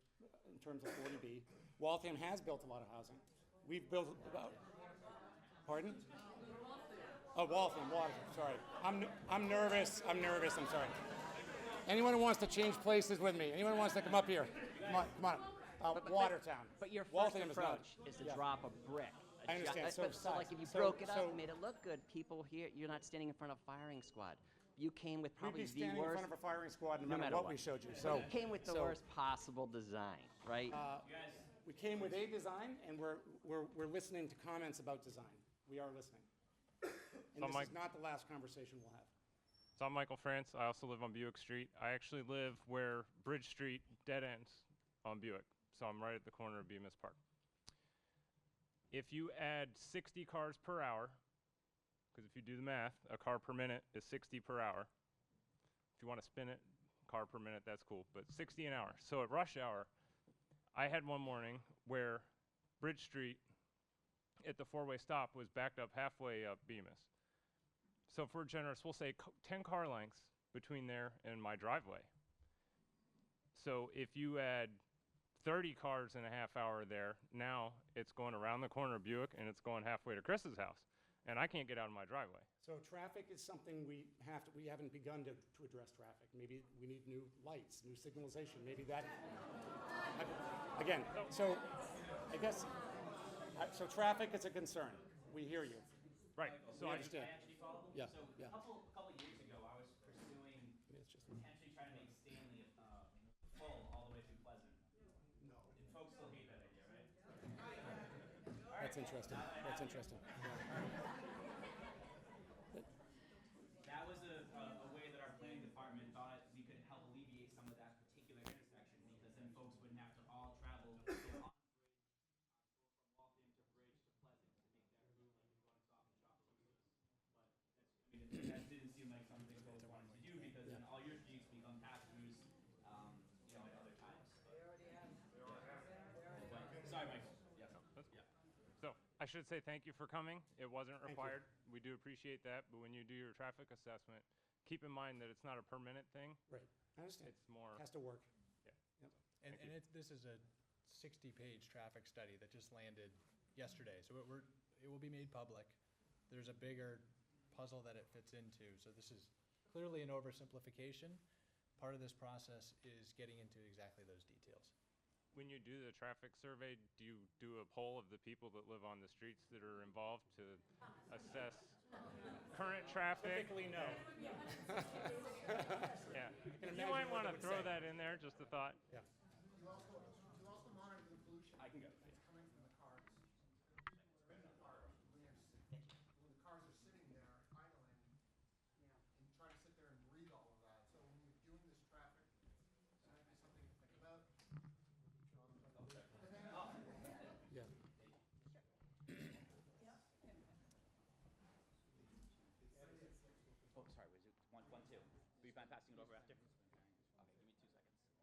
in terms of 40B. Waltham has built a lot of housing. We've built about, pardon? Oh, Waltham, sorry. I'm nervous, I'm sorry. Anyone who wants to change places with me? Anyone who wants to come up here? Come on. Watertown. But your first Waltham is not. approach is to Yeah. drop a brick. I understand. So So like if you size. broke it up So- and made it look good, people here, you're not standing in front of a firing squad. You came with We'd probably be the standing in worst. front of a firing squad no No matter matter what what. we showed you. So You came with the so, worst possible design, right? We came with a design, and we're listening to comments about design. We are listening. And this is not the last conversation we'll have. So I'm Michael France. I also live on Buick Street. I actually live where Bridge Street dead ends on Buick. So I'm right at the corner of Bemis Park. If you add 60 cars per hour, because if you do the math, a car per minute is 60 per hour. If you want to spin it, car per minute, that's cool. But 60 an hour. So at rush hour, I had one morning where Bridge Street at the 4-way stop was backed up halfway up Bemis. So if we're generous, we'll say 10 car lengths between there and my driveway. So if you add 30 cars in a half hour there, now it's going around the corner of Buick and it's going halfway to Chris's house. And I can't get out of my driveway. So traffic is something we haven't begun to address traffic. Maybe we need new lights, new signalization, maybe that. Again, so I guess, so traffic is a concern. We hear you. Right. So We I understand. Actually follow? Yeah, So yeah. a couple years ago, I was pursuing It's just- potentially trying to make Stanley full all the way through Pleasant. No. Folks still hate that idea, right? That's interesting. That's interesting. That was a way that our planning department thought we could help alleviate some of that particular intersection, because then folks wouldn't have to all travel on Bridge, go from Waltham to Bridge to Pleasant to make that move like you're going to Stop and Shop or Lewis. But that's, that didn't seem like something folks wanted to do, because then all your streets become pass-throughs, you know, at other times. They already have. Sorry, Michael. Yeah. So I should say thank you for coming. It wasn't required. We do appreciate that. But when you do your traffic assessment, keep in mind that it's not a per minute thing. Right, I understand. It's more. Has to work. And this is a 60-page traffic study that just landed yesterday, so it will be made public. There's a bigger puzzle that it fits into, so this is clearly an oversimplification. Part of this process is getting into exactly those details. When you do the traffic survey, do you do a poll of the people that live on the streets that are involved to assess current traffic? Typically, no. Yeah. can You imagine might what want they to would throw say. that in there, just a thought. Yeah. You also monitor the pollution. I can go. That's coming from the cars. They're in the park, when the cars are sitting there idling, and trying to sit there and read all of that. So when you're doing this traffic, that might be something to think about. you mind passing it over after?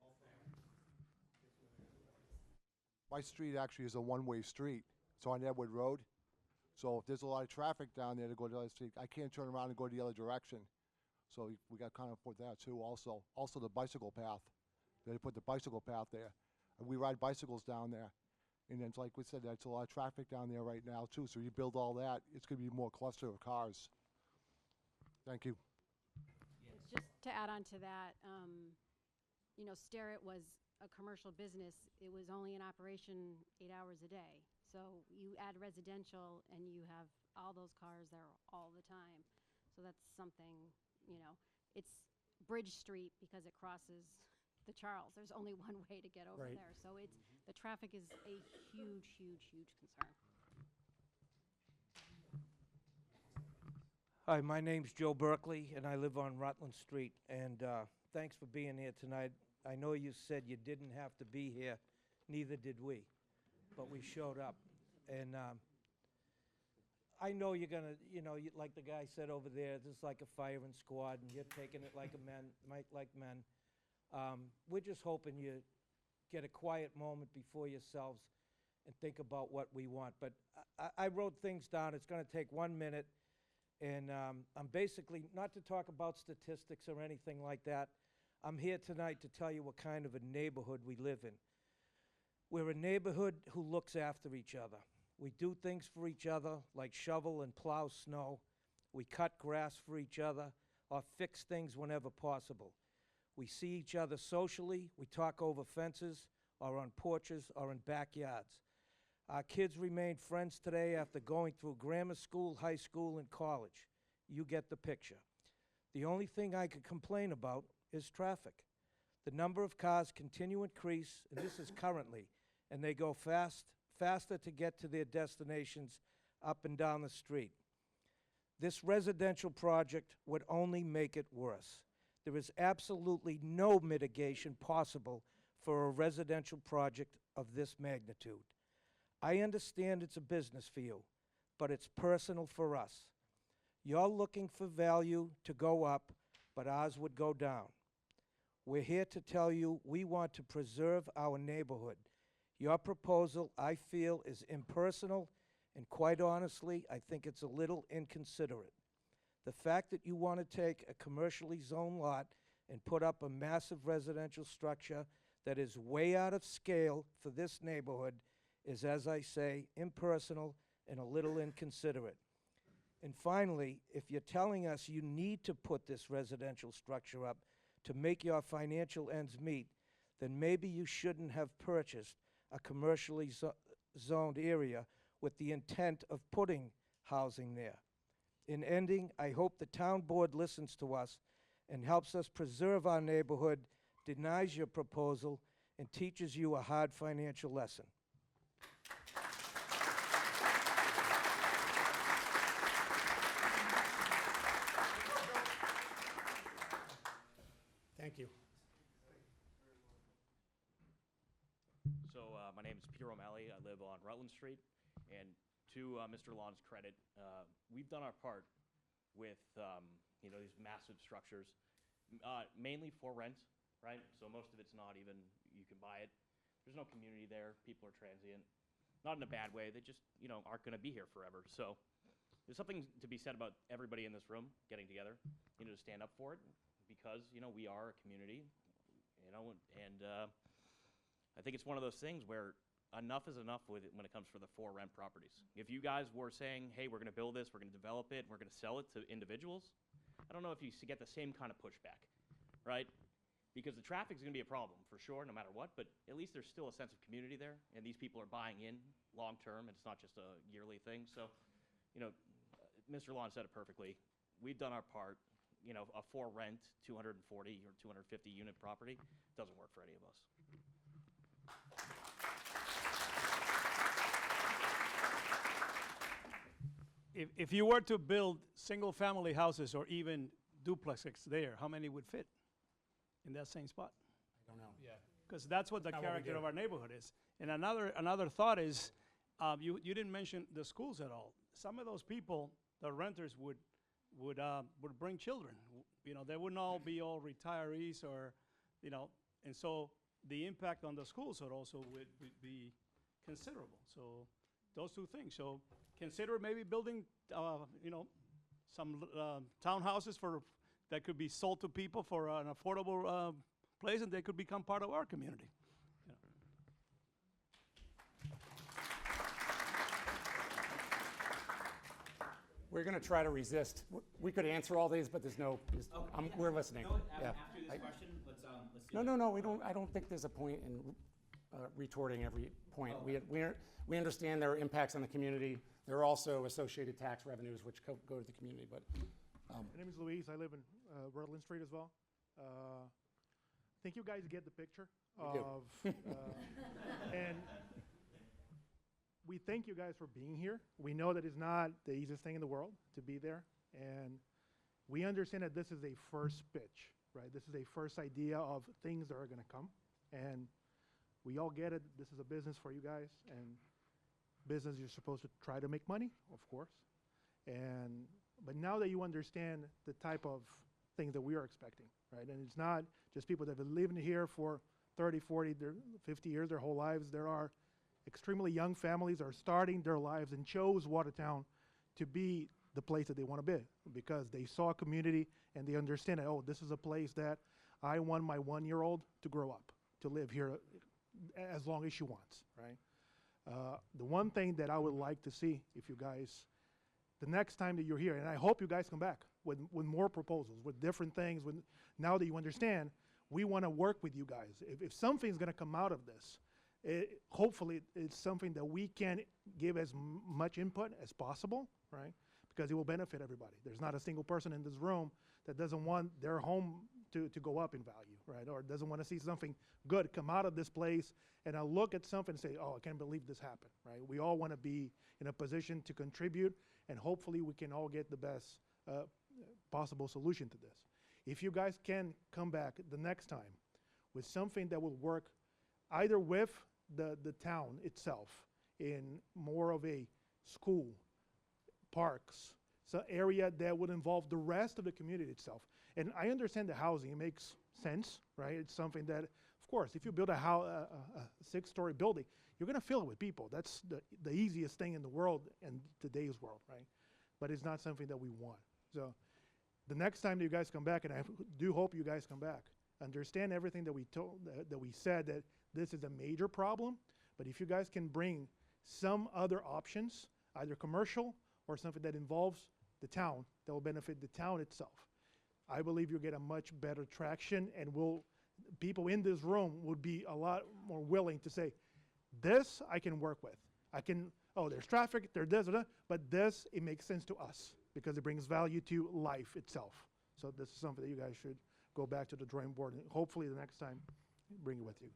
Okay, give me 2 seconds. My street actually is a one-way street. It's on Edward Road. So if there's a lot of traffic down there to go to the other street, I can't turn around and go the other direction. So we got kind of put that too also. Also the bicycle path. They put the bicycle path there. And we ride bicycles down there. And then, like we said, there's a lot of traffic down there right now too. So you build all that, it's gonna be more cluster of cars. Thank you. Just to add on to that, you know, Starrett was a commercial business. It was only in operation 8 hours a day. So you add residential and you have all those cars there all the time. So that's something, you know, it's Bridge Street because it crosses the Charles. There's only one way to get over Right. there. So it's, the traffic is a huge, huge, huge concern. Hi, my name's Joe Berkeley, and I live on Rutland Street. And thanks for being here tonight. I know you said you didn't have to be here, neither did we, but we showed up. And I know you're gonna, you know, like the guy said over there, this is like a firing squad, and you're taking it like men. We're just hoping you get a quiet moment before yourselves and think about what we want. But I wrote things down. It's gonna take 1 minute. And I'm basically, not to talk about statistics or anything like that, I'm here tonight to tell you what kind of a neighborhood we live in. We're a neighborhood who looks after each other. We do things for each other, like shovel and plow snow. We cut grass for each other, or fix things whenever possible. We see each other socially. We talk over fences, or on porches, or in backyards. Our kids remain friends today after going through grammar school, high school, and college. You get the picture. The only thing I could complain about is traffic. The number of cars continue to increase, and this is currently, and they go faster to get to their destinations up and down the street. This residential project would only make it worse. There is absolutely no mitigation possible for a residential project of this magnitude. I understand it's a business for you, but it's personal for us. You're looking for value to go up, but ours would go down. We're here to tell you we want to preserve our neighborhood. Your proposal, I feel, is impersonal, and quite honestly, I think it's a little inconsiderate. The fact that you want to take a commercially zoned lot and put up a massive residential structure that is way out of scale for this neighborhood is, as I say, impersonal and a little inconsiderate. And finally, if you're telling us you need to put this residential structure up to make your financial ends meet, then maybe you shouldn't have purchased a commercially zoned area with the intent of putting housing there. In ending, I hope the town board listens to us and helps us preserve our neighborhood, denies your proposal, and teaches you a hard financial lesson. Thank you. So my name is Peter O'Malley. I live on Rutland Street. And to Mr. Lon's credit, we've done our part with you know, these massive structures, mainly for rent, right? So most of it's not even, you can buy it. There's no community there. People are transient. Not in a bad way. They just, you know, aren't going to be here forever. So there's something to be said about everybody in this room getting together, you know, to stand up for it, because, you know, we are a community, you know, and I think it's one of those things where enough is enough with it when it comes for the for rent properties. If you guys were saying, hey, we're going to build this, we're going to develop it, we're going to sell it to individuals, I don't know if you get the same kind of pushback, right? Because the traffic's going to be a problem for sure, no matter what, but at least there's still a sense of community there, and these people are buying in long term, and it's not just a yearly thing. So, you know, Mr. Lon said it perfectly. We've done our part. You know, a for rent 240 or 250 unit property doesn't work for any of us. If you were to build single-family houses or even duplexes there, how many would fit in that same spot? I don't know. Yeah. Because that's what the Not what we character do. of our neighborhood is. And another thought is, you didn't mention the schools at all. Some of those people, the renters, would bring children. You know, they wouldn't all be all retirees or, you know, and so the impact on the schools would also would be considerable. So those two things. So consider maybe building, you know, some townhouses that could be sold to people for an affordable place, and they could become part of our community. We're going to try to resist. We could answer all these, but there's no, we're listening. Yeah. After this question, let's do No, we don't, I don't think there's a point in retorting every point. We understand there are impacts on the community. There are also associated tax revenues which go to the community, but. My name is Luis. I live in Rutland Street as well. I think you guys get the picture We do. of, and we thank you guys for being here. We know that it's not the easiest thing in the world to be there, and we understand that this is a first pitch, right? This is a first idea of things that are going to come, and we all get it. This is a business for you guys, and business, you're supposed to try to make money, of course, but now that you understand the type of things that we are expecting, right? And it's not just people that have been living here for 30, 40, 50 years, their whole lives. There are extremely young families that are starting their lives and chose Watertown to be the place that they want to be because they saw a community and they understand that, oh, this is a place that I want my 1-year-old to grow up, to live here as long as she wants, right? The one thing that I would like to see, if you guys, the next time that you're here, and I hope you guys come back with more proposals, with different things, now that you understand, we want to work with you guys. If something's going to come out of this, hopefully it's something that we can give as much input as possible, right? Because it will benefit everybody. There's not a single person in this room that doesn't want their home to go up in value, right? Or doesn't want to see something good come out of this place and I look at something and say, oh, I can't believe this happened, right? We all want to be in a position to contribute and hopefully we can all get the best possible solution to this. If you guys can come back the next time with something that will work either with the town itself in more of a school, parks, so area that would involve the rest of the community itself. And I understand the housing, it makes sense, right? It's something that, of course, if you build a 6-story building, you're gonna fill it with people. That's the easiest thing in the world in today's world, right? But it's not something that we want. So the next time that you guys come back, and I do hope you guys come back, understand everything that we said, that this is a major problem, but if you guys can bring some other options, either commercial or something that involves the town, that will benefit the town itself, I believe you'll get a much better traction and people in this room would be a lot more willing to say, this I can work with. There's traffic, there's this, but this, it makes sense to us because it brings value to life itself. So this is something that you guys should go back to the drawing board and hopefully the next time bring it with you.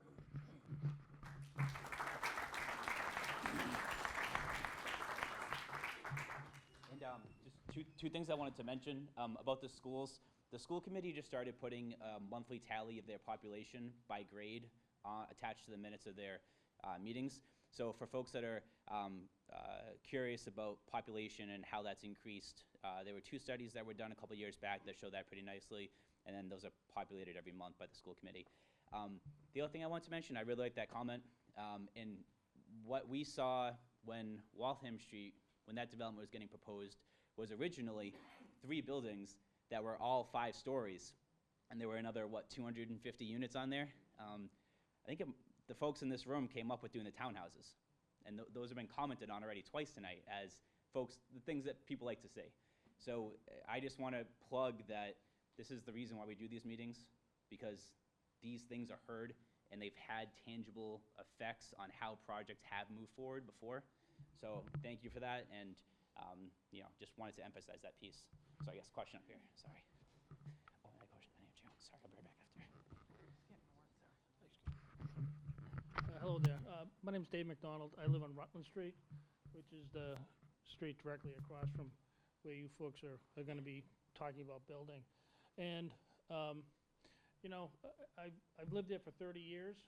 And just two things I wanted to mention about the schools. The school committee just started putting a monthly tally of their population by grade attached to the minutes of their meetings. So for folks that are curious about population and how that's increased, there were 2 studies that were done a couple years back that show that pretty nicely, and then those are populated every month by the school committee. The other thing I want to mention, I really like that comment, and what we saw when Waltham Street, when that development was getting proposed, was originally 3 buildings that were all 5 stories, and there were another, 250 units on there? I think the folks in this room came up with doing the townhouses, and those have been commented on already twice tonight as the things that people like to say. So I just want to plug that this is the reason why we do these meetings, because these things are heard and they've had tangible effects on how projects have moved forward before. So thank you for that, and just wanted to emphasize that piece. So I guess question up here, sorry. Oh, I had a question, I didn't answer. Sorry, I'll be right back after. Hello there. My name's Dave McDonald. I live on Rutland Street, which is the street directly across from where you folks are going to be talking about building. And, I've lived there for 30 years.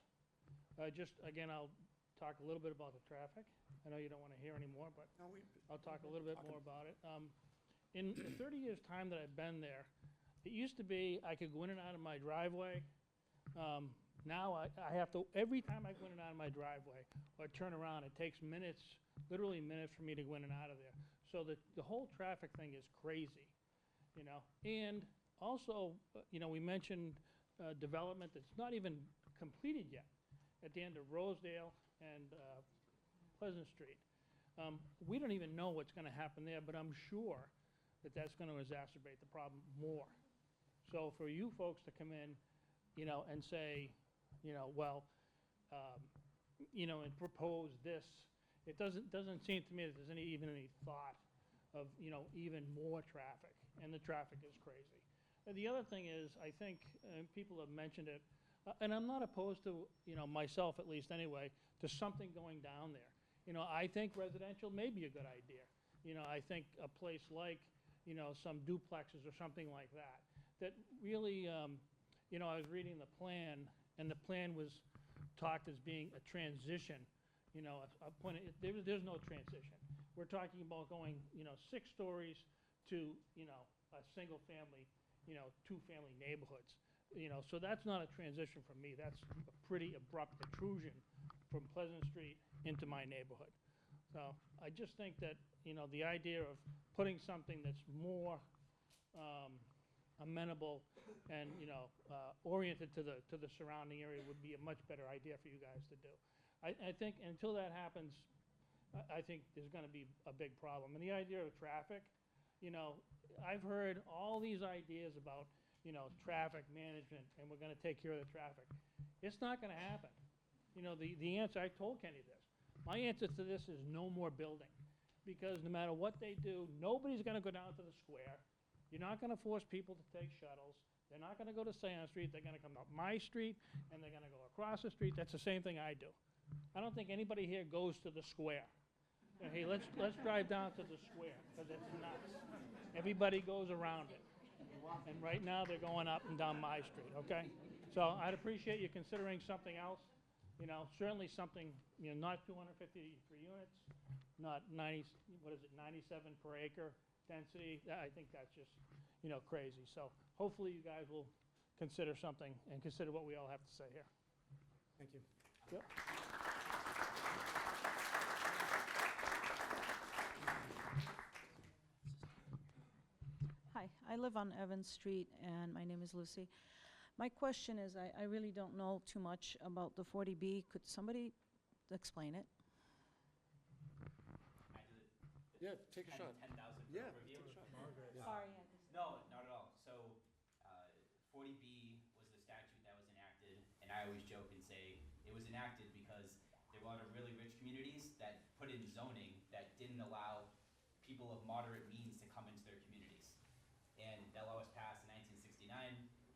Again, I'll talk a little bit about the traffic. I know you don't want to hear any more, but I'll talk a little bit more about it. In the 30 years' time that I've been there, it used to be I could go in and out of my driveway. Now I have to, every time I go in and out of my driveway or turn around, it takes minutes, literally minutes for me to go in and out of there. So the whole traffic thing is crazy, you know? And also, you know, we mentioned development that's not even completed yet at the end of Rosedale and Pleasant Street. We don't even know what's going to happen there, but I'm sure that that's going to exacerbate the problem more. So for you folks to come in, you know, and say, you know, well, you know, and propose this, it doesn't seem to me that there's even any thought of, you know, even more traffic, and the traffic is crazy. And the other thing is, I think, people have mentioned it, and I'm not opposed to, you know, myself at least anyway, to something going down there. You know, I think residential may be a good idea. You know, I think a place like, you know, some duplexes or something like that, that really, you know, I was reading the plan, and the plan was talked as being a transition. You know, there's no transition. We're talking about going, you know, 6 stories to, you know, a single family, you know, 2-family neighborhoods. You know, so that's not a transition for me. That's a pretty abrupt intrusion from Pleasant Street into my neighborhood. So I just think that, you know, the idea of putting something that's more amenable and, you know, oriented to the surrounding area would be a much better idea for you guys to do. I think until that happens, I think there's going to be a big problem. And the idea of traffic, you know, I've heard all these ideas about, you know, traffic management, and we're going to take care of the traffic. It's not going to happen. You know, the answer, I told Kenny this, my answer to this is no more building. Because no matter what they do, nobody's going to go down to the square. You're not going to force people to take shuttles. They're not going to go to Seance Street. They're going to come up my street, and they're going to go across the street. That's the same thing I do. I don't think anybody here goes to the square. Hey, let's drive down to the square, because it's nuts. Everybody goes around it. And right now, they're going up and down my street, okay? So I'd appreciate you considering something else. You know, certainly something, you know, not 253 units, not 97 per acre density. I think that's just, you know, crazy. So hopefully you guys will consider something and consider what we all have to say here. Thank you. Yep. Hi, I live on Evans Street, and my name is Lucy. My question is, I really don't know too much about the 40B. Could somebody explain it? Yeah, take a shot. 10,000 Yeah, review. take a shot. Sorry, I just... No, not at all. So, 40B was the statute that was enacted, and I always joke and say it was enacted because there were a lot of really rich communities that put in zoning that didn't allow people of moderate means to come into their communities. And that law was passed in 1969,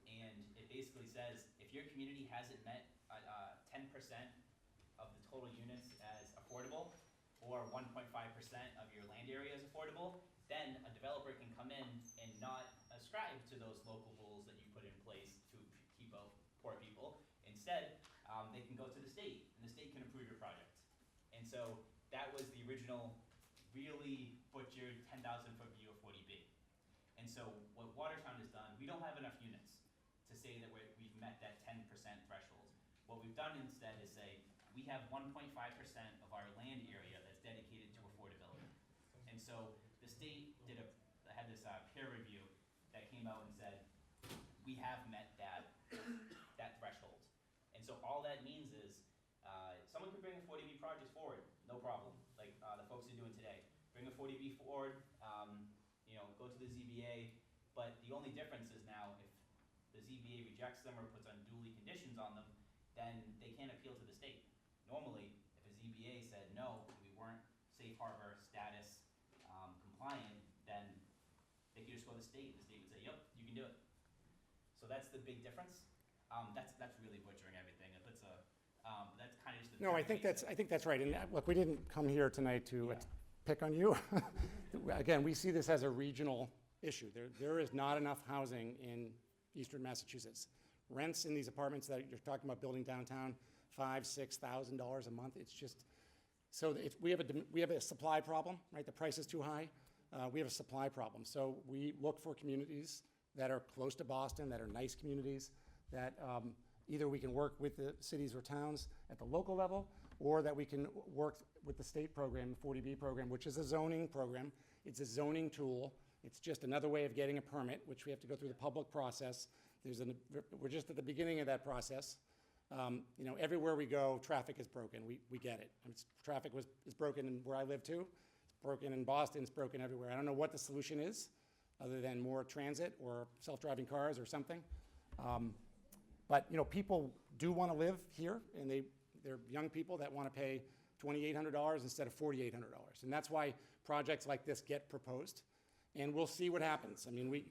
and it basically says if your community hasn't met 10% of the total units as affordable, or 1.5% of your land area is affordable, then a developer can come in and not ascribe to those local rules that you put in place to keep out poor people. Instead, they can go to the state, and the state can approve your project. And so that was the original really butchered 10,000-foot view of 40B. And so what Watertown has done, we don't have enough units to say that we've met that 10% threshold. What we've done instead is say, we have 1.5% of our land area that's dedicated to affordability. And so the state had this peer review that came out and said, we have met that threshold. And so all that means is, someone can bring a 40B project forward, no problem, like the folks are doing today. Bring a 40B forward, you know, go to the ZBA, but the only difference is now if the ZBA rejects them or puts unduly conditions on them, then they can't appeal to the state. Normally, if a ZBA said, no, we weren't safe harbor status compliant, then they could just go to the state, and the state would say, yep, you can do it. So that's the big difference. That's really butchering everything. That's kind of just the No, I think that's right. And look, we didn't come here tonight to pick on you. Again, we see this as a regional issue. There is not enough housing in eastern Massachusetts. Rents in these apartments that you're talking about building downtown, $5,000, $6,000 a month. It's just, so we have a supply problem, right? The price is too high. we have a supply problem. So we look for communities that are close to Boston, that are nice communities, that either we can work with the cities or towns at the local level, or that we can work with the state program, the 40B program, which is a zoning program. It's a zoning tool. It's just another way of getting a permit, which we have to go through the public process. We're just at the beginning of that process. You know, everywhere we go, traffic is broken. We get it. I mean, traffic is broken where I live too. It's broken in Boston. It's broken everywhere. I don't know what the solution is, other than more transit or self-driving cars or something. But you know, people do want to live here, and they're young people that want to pay $2,800 instead of $4,800, and that's why projects like this get proposed. And we'll see what happens. I mean, we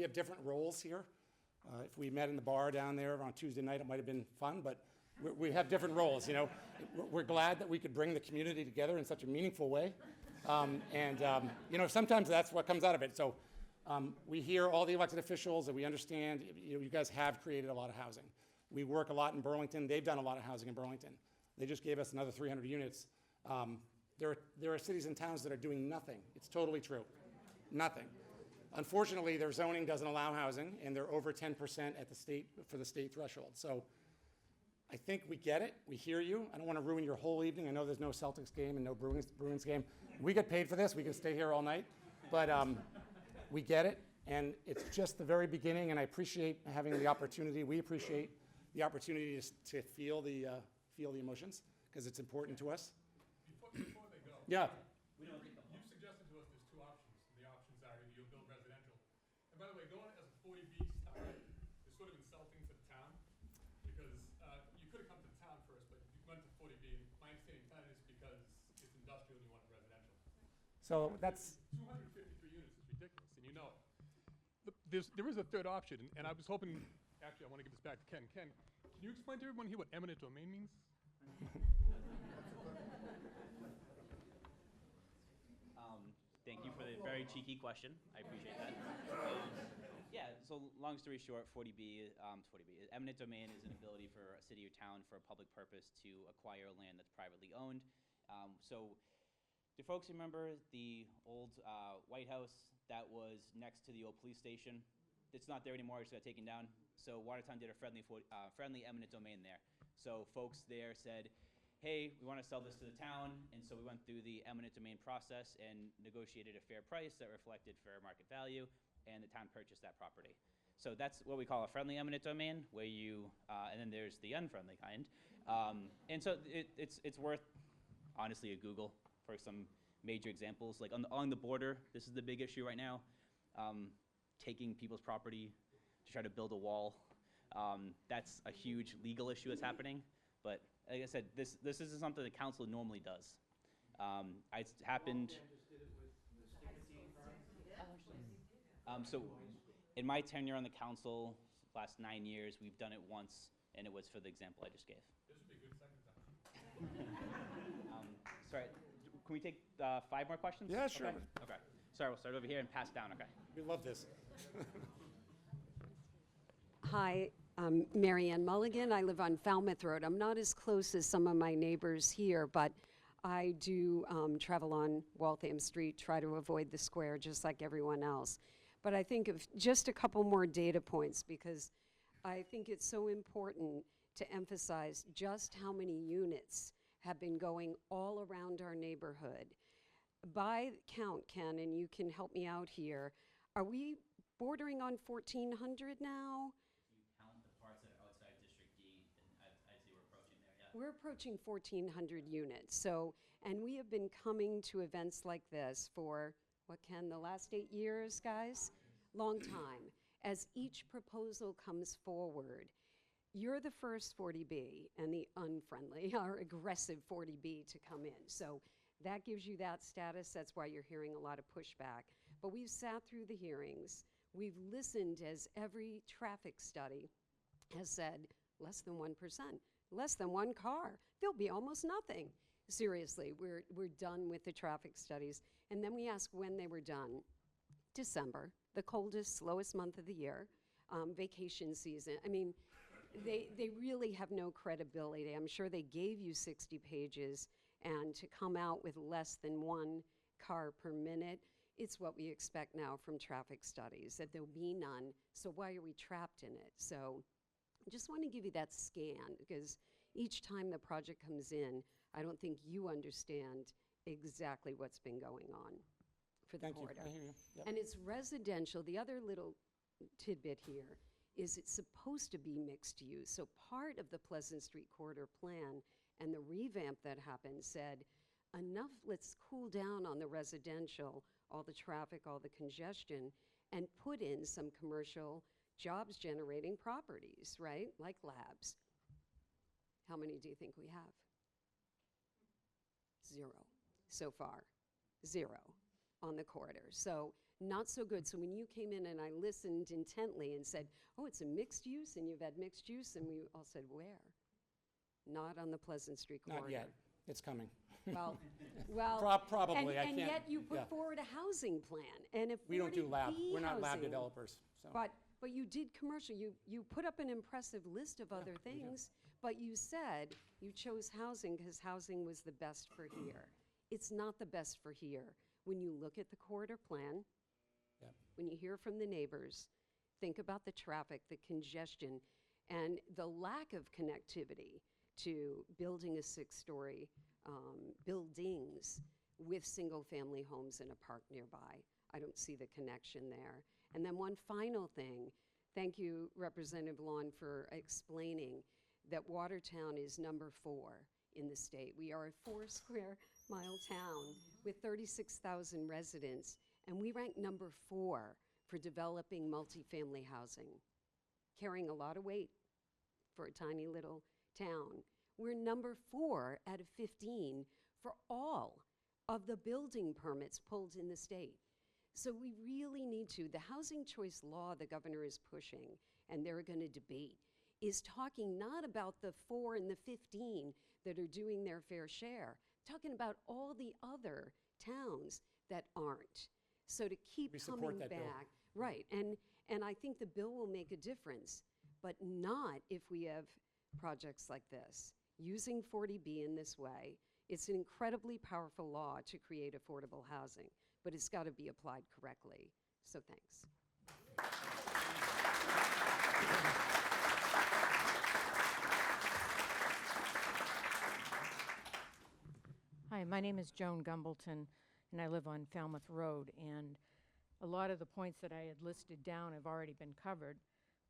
have different roles here. If we met in the bar down there on Tuesday night, it might have been fun, but we have different roles. You know, we're glad that we could bring the community together in such a meaningful way, you know, sometimes that's what comes out of it. So we hear all the elected officials, and we understand. You know, you guys have created a lot of housing. We work a lot in Burlington. They've done a lot of housing in Burlington. They just gave us another 300 units. There are cities and towns that are doing nothing. It's totally true, nothing. Unfortunately, their zoning doesn't allow housing, and they're over 10% at the state for the state threshold. So I think we get it. We hear you. I don't want to ruin your whole evening. I know there's no Celtics game and no Bruins game. We get paid for this. We can stay here all night. But we get it, and it's just the very beginning, and I appreciate having the opportunity. We appreciate the opportunity to feel the emotions, because it's important to us. Before they go. Yeah. You've suggested to us there's two options. The options are either you'll build residential. And by the way, going as a 40B style is sort of insulting to the town, because you could have come to the town first, but you went to 40B. And my understanding kind of is because it's industrial and you want it residential. So that's 253 units is ridiculous, and you know it. There is a third option, and I was hoping, actually I want to give this back to Ken. Ken, can you explain to everyone here what eminent domain means? Thank you for the very cheeky question. I appreciate that. Yeah, so long story short, 40B, eminent domain is an ability for a city or town for a public purpose to acquire land that's privately owned. So do folks remember the old White House that was next to the old police station? It's not there anymore, it just got taken down. So Watertown did a friendly eminent domain there. So folks there said, hey, we want to sell this to the town, and so we went through the eminent domain process and negotiated a fair price that reflected fair market value, and the town purchased that property. So that's what we call a friendly eminent domain, where you, and then there's the unfriendly kind. And so it's worth, honestly, a Google for some major examples. Like along the border, this is the big issue right now, taking people's property to try to build a wall. That's a huge legal issue that's happening, but like I said, this isn't something the council normally does. It's happened. So in my tenure on the council, last 9 years, we've done it once, and it was for the example I just gave. This would be a good second time. Sorry, can we take 5 more questions? Yeah, sure. Okay. Sorry, we'll start over here and pass down, okay. We love this. Hi, I'm Mary Ann Mulligan. I live on Falmouth Road. I'm not as close as some of my neighbors here, but I do travel on Waltham Street, try to avoid the square just like everyone else. But I think of just a couple more data points, because I think it's so important to emphasize just how many units have been going all around our neighborhood. By count, Ken, and you can help me out here, are we bordering on 1,400 now? Count the parts that are outside District D, and I'd say we're approaching there, yeah. We're approaching 1,400 units. So, and we have been coming to events like this for, what, Ken, the last 8 years, guys? Long time. As each proposal comes forward, you're the first 40B and the unfriendly or aggressive 40B to come in. So that gives you that status. That's why you're hearing a lot of pushback. But we've sat through the hearings. We've listened as every traffic study has said less than 1%, less than one car. There'll be almost nothing. Seriously, we're done with the traffic studies. And then we ask when they were done. December, the coldest, slowest month of the year, vacation season. I mean, they really have no credibility. I'm sure they gave you 60 pages, and to come out with less than 1 car per minute. It's what we expect now from traffic studies, that there'll be none, so why are we trapped in it? So I just want to give you that scan, because each time the project comes in, I don't think you understand exactly what's been going on for the Thank you. corridor. I hear you. Yep. And it's residential. The other little tidbit here is it's supposed to be mixed use. So part of the Pleasant Street corridor plan and the revamp that happened said, enough, let's cool down on the residential, all the traffic, all the congestion, and put in some commercial jobs generating properties, right? Like labs. How many do you think we have? 0 so far. 0 on the corridor. So not so good. So when you came in and I listened intently and said, oh, it's a mixed use and you've had mixed use, and we all said, where? Not on the Pleasant Street corridor. Not yet. It's coming. Well, Probably. And yet you put forward a housing plan. And if We don't do lab. 40B We're not lab housing- developers. So. But you did commercial. You put up an impressive list of other we did. things, but you said you chose housing because housing was the best for here. It's not the best for here. When you look at the corridor plan, Yep. when you hear from the neighbors, think about the traffic, the congestion, and the lack of connectivity to building a 6-story buildings with single-family homes in a park nearby. I don't see the connection there. And then one final thing, thank you, Representative Lawn, for explaining that Watertown is number 4 in the state. We are a 4-square-mile town with 36,000 residents, and we rank number 4 for developing multifamily housing, carrying a lot of weight for a tiny little town. We're number 4 out of 15 for all of the building permits pulled in the state. So we really need to, the housing choice law the governor is pushing, and they're going to debate, is talking not about the 4 and the 15 that are doing their fair share, talking about all the other towns that aren't. So to keep We support coming that bill. back, right, and I think the bill will make a difference, but not if we have projects like this. Using 40B in this way, it's an incredibly powerful law to create affordable housing, but it's got to be applied correctly. So thanks. Hi, my name is Joan Gumbleton, and I live on Falmouth Road. And a lot of the points that I had listed down have already been covered,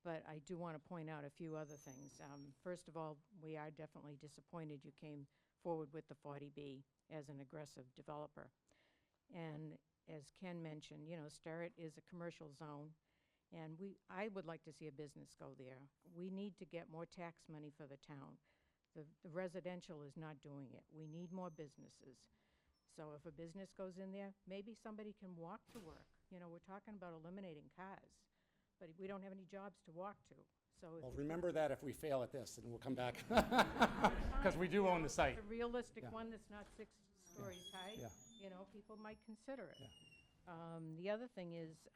but I do want to point out a few other things. First of all, we are definitely disappointed you came forward with the 40B as an aggressive developer. And as Ken mentioned, you know, Starrett is a commercial zone, and I would like to see a business go there. We need to get more tax money for the town. The residential is not doing it. We need more businesses. So if a business goes in there, maybe somebody can walk to work. You know, we're talking about eliminating cars, but we don't have any jobs to walk to. So Well, remember that if we fail at this, and we'll come back. Because we do own the site. a realistic Yeah. one that's not 6 stories high, Yeah. you know, people might consider it. The other thing is,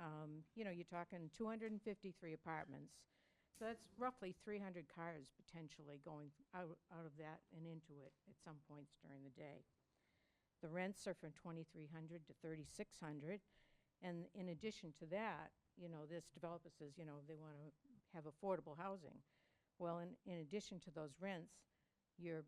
you know, you're talking 253 apartments. So that's roughly 300 cars potentially going out of that and into it at some points during the day. The rents are from $2,300 to $3,600. And in addition to that, you know, this developer says, you know, they want to have affordable housing. Well, in addition to those rents, your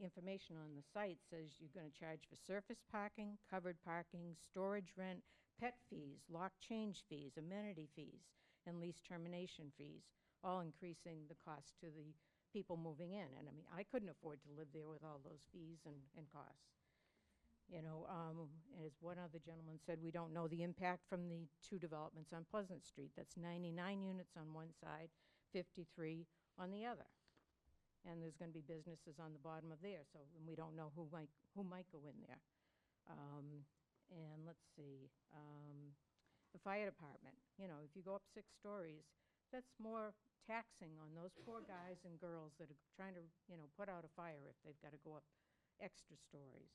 information on the site says you're going to charge for surface parking, covered parking, storage rent, pet fees, lock change fees, amenity fees, and lease termination fees, all increasing the cost to the people moving in. And I mean, I couldn't afford to live there with all those fees and costs. You know, as one other gentleman said, we don't know the impact from the 2 developments on Pleasant Street. That's 99 units on one side, 53 on the other. And there's going to be businesses on the bottom of there, so we don't know who might go in there. And let's see, the fire department, you know, if you go up 6 stories, that's more taxing on those poor guys and girls that are trying to, you know, put out a fire if they've got to go up extra stories.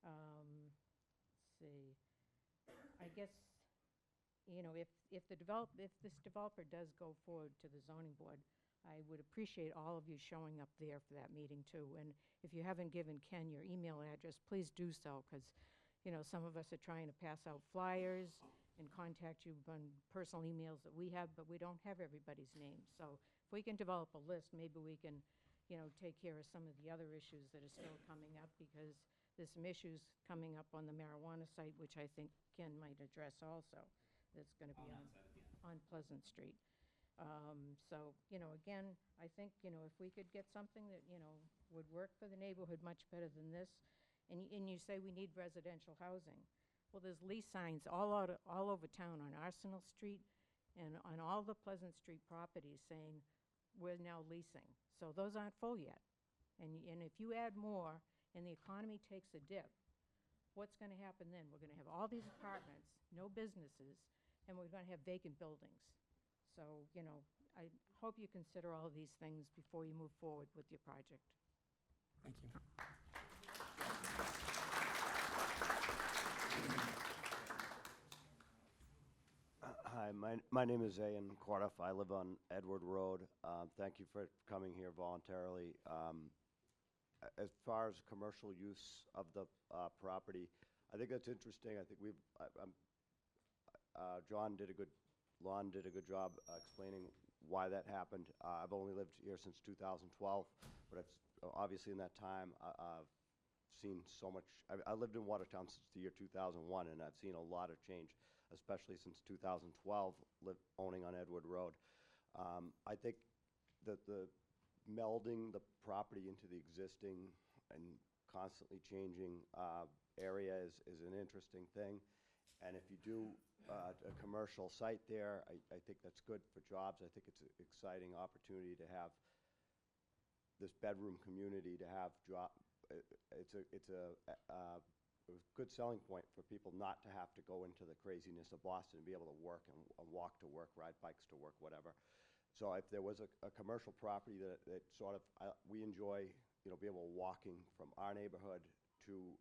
Let's see, I guess, you know, if this developer does go forward to the zoning board, I would appreciate all of you showing up there for that meeting too. And if you haven't given Ken your email address, please do so, because, You know, some of us are trying to pass out flyers and contact you on personal emails that we have, but we don't have everybody's name. So if we can develop a list, maybe we can, you know, take care of some of the other issues that are still coming up, because there's some issues coming up on the marijuana site, which I think Ken might address also. That's going to be on Pleasant Street. So, you know, again, I think, you know, if we could get something that, you know, would work for the neighborhood much better than this, and you say we need residential housing. Well, there's lease signs all over town on Arsenal Street and on all the Pleasant Street properties saying we're now leasing. So those aren't full yet. And if you add more and the economy takes a dip, what's going to happen then? We're going to have all these apartments, no businesses, and we're going to have vacant buildings. So, you know, I hope you consider all of these things before you move forward with your project. Thank you. Hi, my name is Ian Corduff. I live on Edward Road. Thank you for coming here voluntarily. As far as commercial use of the property, I think that's interesting. I think Lon did a good job explaining why that happened. I've only lived here since 2012, but obviously in that time, I've seen so much. I lived in Watertown since the year 2001, and I've seen a lot of change, especially since 2012, owning on Edward Road. I think that the melding the property into the existing and constantly changing area is an interesting thing. And if you do a commercial site there, I think that's good for jobs. I think it's an exciting opportunity to have this bedroom community, to have it's a good selling point for people not to have to go into the craziness of Boston and be able to work and walk to work, ride bikes to work, whatever. So if there was a commercial property that sort of, we enjoy, you know, be able to walking from our neighborhood to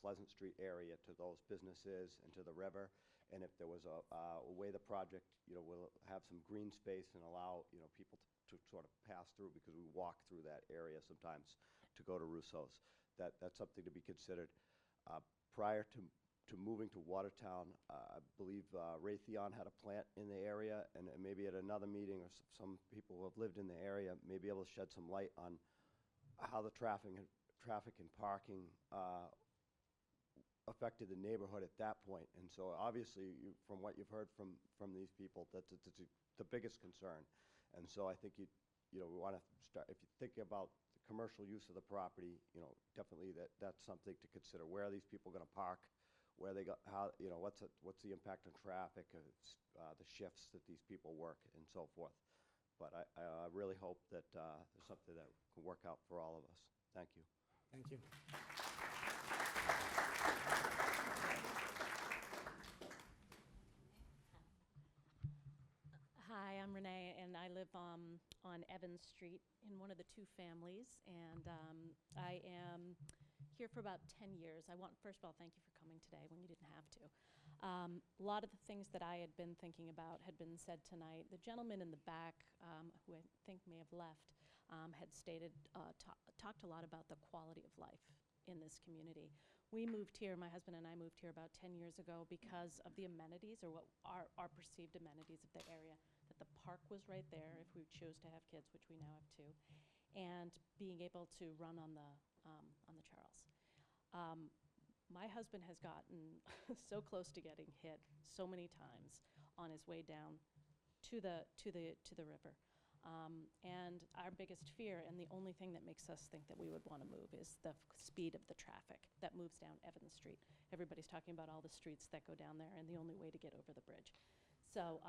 Pleasant Street area to those businesses and to the river. And if there was a way the project, you know, will have some green space and allow, you know, people to sort of pass through, because we walk through that area sometimes to go to Russo's. That's something to be considered. Prior to moving to Watertown, I believe Raytheon had a plant in the area, and maybe at another meeting, or some people who have lived in the area may be able to shed some light on how the traffic and parking affected the neighborhood at that point. And so obviously, from what you've heard from these people, that's the biggest concern. And so I think we want to start, if you think about the commercial use of the property, you know, definitely that's something to consider. Where are these people going to park? Where they go? How, you know, what's the impact on traffic? The shifts that these people work and so forth. But I really hope that there's something that can work out for all of us. Thank you. Thank you. Hi, I'm Renee, and I live on Evans Street in one of the two families, and I am here for about 10 years. First of all, thank you for coming today when you didn't have to. A lot of the things that I had been thinking about had been said tonight. The gentleman in the back, who I think may have left, had stated, talked a lot about the quality of life in this community. We moved here, my husband and I moved here about 10 years ago because of the amenities, or what our perceived amenities of the area. That the park was right there if we chose to have kids, which we now have two, and being able to run on the Charles. My husband has gotten so close to getting hit so many times on his way down to the river. And our biggest fear, and the only thing that makes us think that we would want to move, is the speed of the traffic that moves down Evans Street. Everybody's talking about all the streets that go down there and the only way to get over the bridge. So,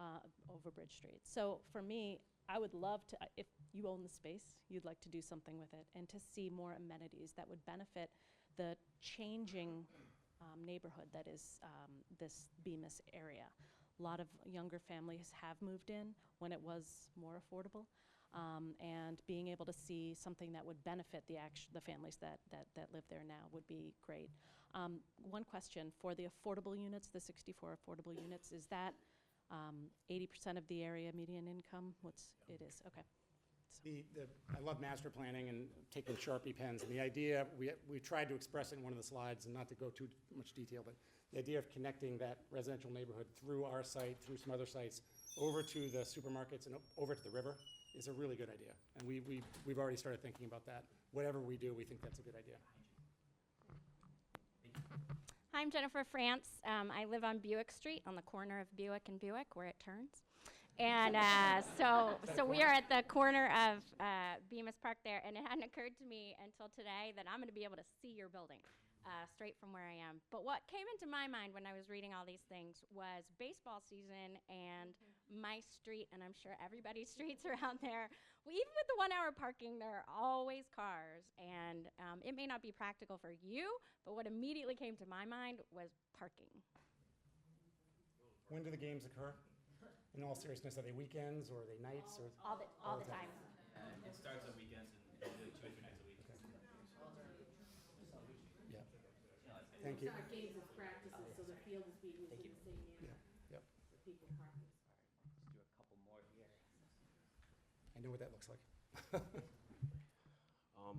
over Bridge Street. So for me, I would love to, if you own the space, you'd like to do something with it, and to see more amenities that would benefit the changing neighborhood that is this Bemis area. A lot of younger families have moved in when it was more affordable, and being able to see something that would benefit the families that live there now would be great. One question, for the affordable units, the 64 affordable units, is that 80% of the area median income? It is, okay. I love master planning and taking Sharpie pens, and the idea, we tried to express it in one of the slides, and not to go too much detail, but the idea of connecting that residential neighborhood through our site, through some other sites, over to the supermarkets and over to the river is a really good idea. And we've already started thinking about that. Whatever we do, we think that's a good idea. Hi, I'm Jennifer France. I live on Buick Street on the corner of Buick and Buick where it turns. And so we are at the corner of Bemis Park there, and it hadn't occurred to me until today that I'm going to be able to see your building straight from where I am. But what came into my mind when I was reading all these things was baseball season and my street, and I'm sure everybody's streets around there. Well, even with the 1 hour parking, there are always cars, and it may not be practical for you, but what immediately came to my mind was parking. When do the games occur? In all seriousness, are they weekends or are they nights? All the time. It starts on weekends and usually 2 or 3 nights a week. Yeah. Thank you. It's not games, it's practices, so the field is being used in the same manner. Yep. So people practice. Let's do a couple more here. I know what that looks like.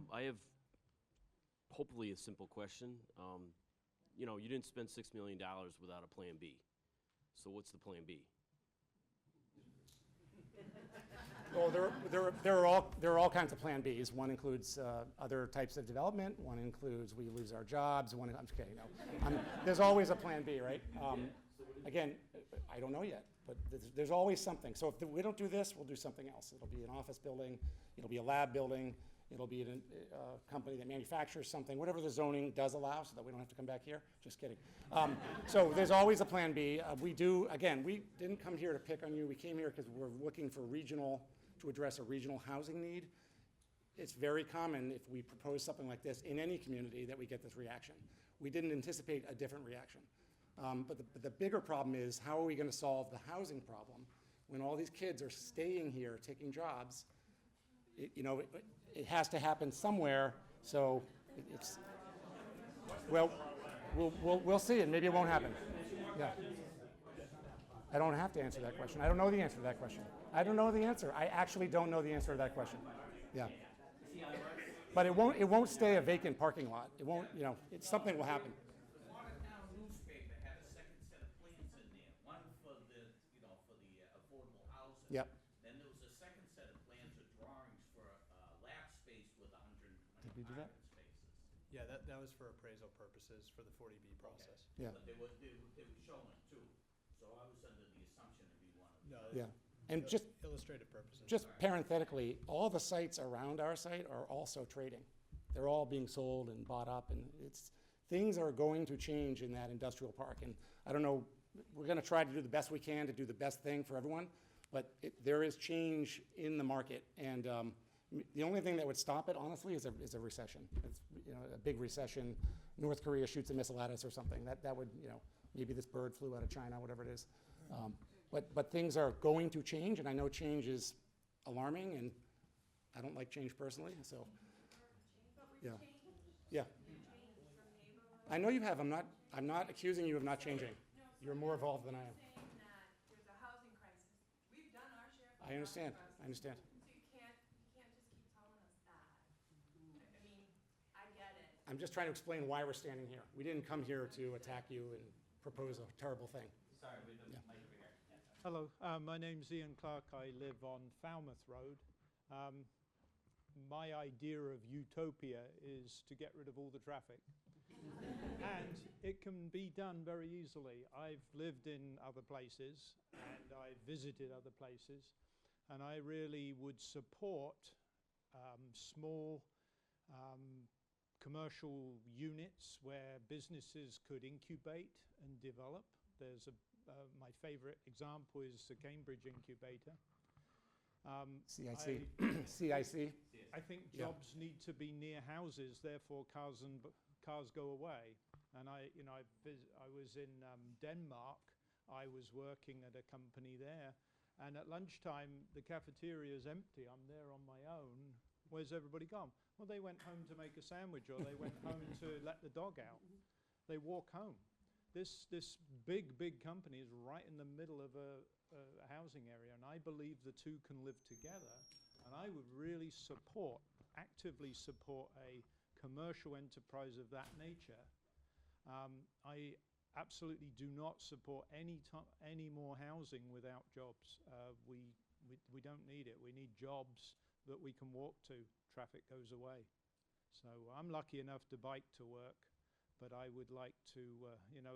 I have hopefully a simple question. You know, you didn't spend $6 million without a plan B. So what's the plan B? Well, there are all kinds of plan Bs. One includes other types of development. One includes we lose our jobs. I'm just kidding. No, there's always a plan B, right? Again, I don't know yet, but there's always something. So if we don't do this, we'll do something else. It'll be an office building. It'll be a lab building. It'll be a company that manufactures something, whatever the zoning does allow, so that we don't have to come back here. Just kidding. So there's always a plan B. We didn't come here to pick on you. We came here because we're looking for to address a regional housing need. It's very common if we propose something like this in any community that we get this reaction. We didn't anticipate a different reaction. But the bigger problem is, how are we going to solve the housing problem when all these kids are staying here, taking jobs? It has to happen somewhere, so we'll see, and maybe it won't happen. Yeah. I don't have to answer that question. I don't know the answer to that question. I don't know the answer. I actually don't know the answer to that question. Yeah. But it won't stay a vacant parking lot. It won't, something will happen. The Watertown newspaper had a second set of plans in there, one for the affordable housing. Yep. Then there was a second set of plans or drawings for lab space with 120 Did we do that? parking spaces. Yeah, that was for appraisal purposes for the 40B process. Yeah. But they were showing too. So I was under the assumption it'd be one of the. No, Yeah. And just illustrative purposes. Just parenthetically, all the sites around our site are also trading. They're all being sold and bought up, and things are going to change in that industrial park. And I don't know, we're going to try to do the best we can to do the best thing for everyone, but there is change in the market, and the only thing that would stop it, honestly, is a recession. It's a big recession. North Korea shoots a missile at us or something. That would maybe this bird flew out of China, whatever it is. But things are going to change, and I know change is alarming, and I don't like change personally, so, yeah. Yeah. I know you have. I'm not accusing you of not changing. You're more evolved than I am. There's a housing crisis. We've done our share. I understand. I understand. So you can't just keep telling us that. I mean, I get it. I'm just trying to explain why we're standing here. We didn't come here to attack you and propose a terrible thing. Sorry, we have the mic over here. Hello, my name's Ian Clark. I live on Falmouth Road. My idea of utopia is to get rid of all the traffic. And it can be done very easily. I've lived in other places and I've visited other places, and I really would support small commercial units where businesses could incubate and develop. There's my favorite example is the Cambridge incubator. CIC. CIC. I think jobs need to be near houses, therefore cars go away. And I was in Denmark. I was working at a company there, and at lunchtime the cafeteria is empty. I'm there on my own. Where's everybody gone? Well, they went home to make a sandwich, or they went home to let the dog out. They walk home. This big company is right in the middle of a housing area, and I believe the two can live together And I would really actively support a commercial enterprise of that nature. I absolutely do not support any more housing without jobs. We don't need it. We need jobs that we can walk to. Traffic goes away. So I'm lucky enough to bike to work, but I would like to,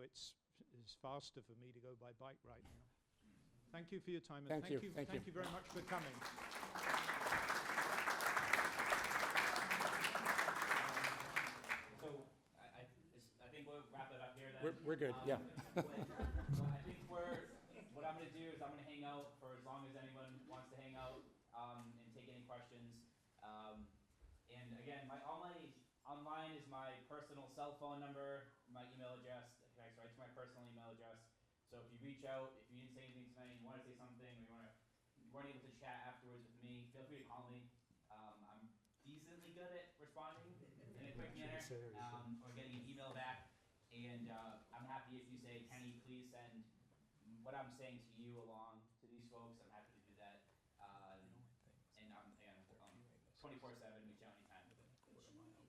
it's faster for me to go by bike right now. Thank you for your time, and Thank you. thank you very much for coming. So I think we'll wrap it up here then. We're good, yeah. I think what I'm going to do is I'm going to hang out for as long as anyone wants to hang out and take any questions. And again, online is my personal cell phone number, my email address. I can write to my personal email address. So if you reach out, if you didn't say anything tonight, you want to say something, or you weren't able to chat afterwards with me, feel free to call me. I'm decently good at responding in a quick manner, or getting an email back. And I'm happy if you say, Kenny, please send what I'm saying to you along to these folks. I'm happy to do that. And I'm 24/7, reach out anytime.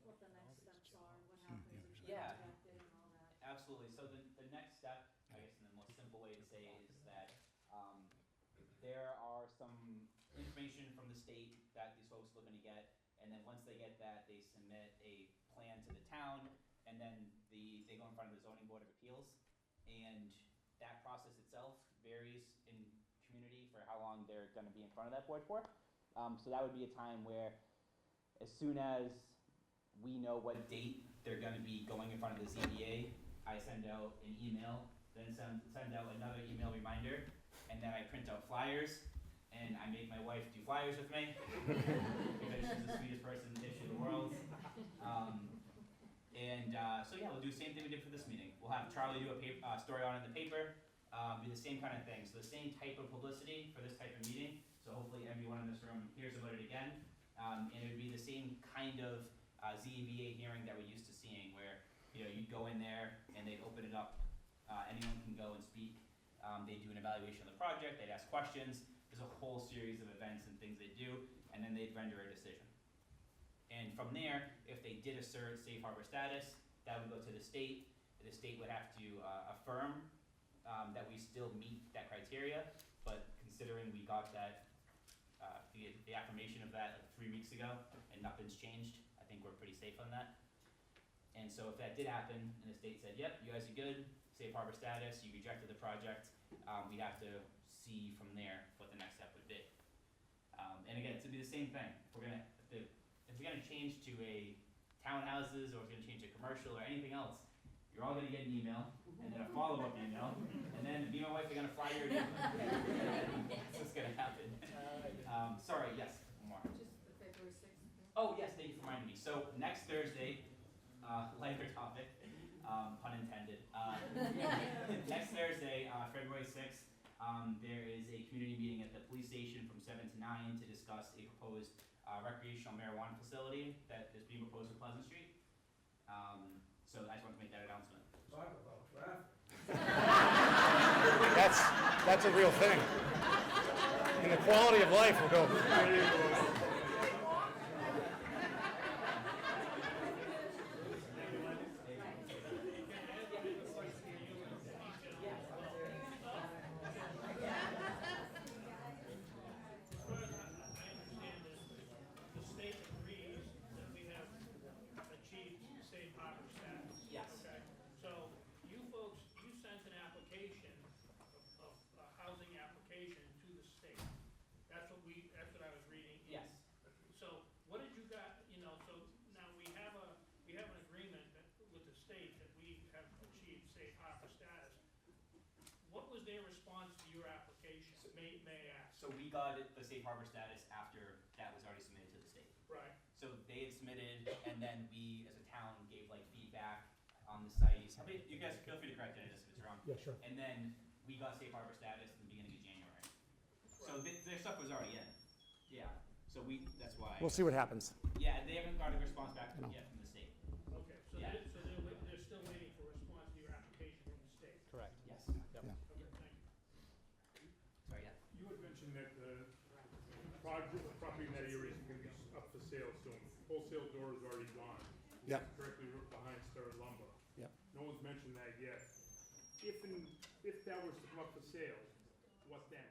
What the next steps are, what happens if you Yeah. get contacted and all that. Absolutely. So the next step, I guess in the most simple way to say, is that there are some information from the state that these folks are looking to get, and then once they get that, they submit a plan to the town, and then they go in front of the Zoning Board of Appeals, and that process itself varies in community for how long they're going to be in front of that board for. So that would be a time where, as soon as we know what date they're going to be going in front of the ZBA, I send out an email, then send out another email reminder, and then I print out flyers, and I make my wife do flyers with me, because she's the sweetest person in the world. So yeah, we'll do the same thing we did for this meeting. We'll have Charlie do a story on it in the paper, do the same kind of thing. So the same type of publicity for this type of meeting, so hopefully everyone in this room hears about it again. And it would be the same kind of ZBA hearing that we're used to seeing, where you'd go in there and they'd open it up. Anyone can go and speak. They do an evaluation of the project. They'd ask questions. There's a whole series of events and things they do, and then they'd render a decision. And from there, if they did assert safe harbor status, that would go to the state. The state would have to affirm that we still meet that criteria. But considering we got that the affirmation of that like 3 weeks ago and nothing's changed, I think we're pretty safe on that. And so if that did happen and the state said, yep, you guys are good, safe harbor status, you rejected the project, we'd have to see from there what the next step would be. And again, it's to be the same thing. If we're gonna change to a townhouses, or if we're gonna change to commercial or anything else, you're all gonna get an email, and then a follow-up email, and then me and my wife are gonna fly your email. That's what's gonna happen. Sorry, yes, one more. Just the February 6th. Oh, yes, thank you for reminding me. So next Thursday, lighter topic, pun intended. Next Thursday, February 6th, there is a community meeting at the police station from 7 to 9 to discuss a proposed recreational marijuana facility that is being proposed for Pleasant Street. So I just wanted to make that announcement. Talk about traffic. That's a real thing. And the quality of life will go. The state agrees that we have achieved safe harbor status. Yes. Okay, so you folks, you sent an application, of a housing application to the state. That's what I was reading. Yes. So what did you got, so now we have an agreement with the state that we have achieved safe harbor status. What was their response to your application, may I ask? So we got the safe harbor status after that was already submitted to the state. Right. So they had submitted, and then we, as a town, gave feedback on the site. You guys feel free to correct it if it's wrong. Yeah, sure. And then we got safe harbor status in the beginning of January. So their stuff was already in. Yeah. So that's why. We'll see what happens. Yeah, they haven't got a response back yet from the state. Okay, so Yeah. they're still waiting for a response to your application from the state? Correct. Yes. Yep. Yeah. Okay, thank you. Sorry, yeah. You had mentioned that the property that sale soon. Wholesale door is already gone. Yep. Directly behind Star Lumber. Yep. No one's mentioned that yet. If that was to come up for sale, what then?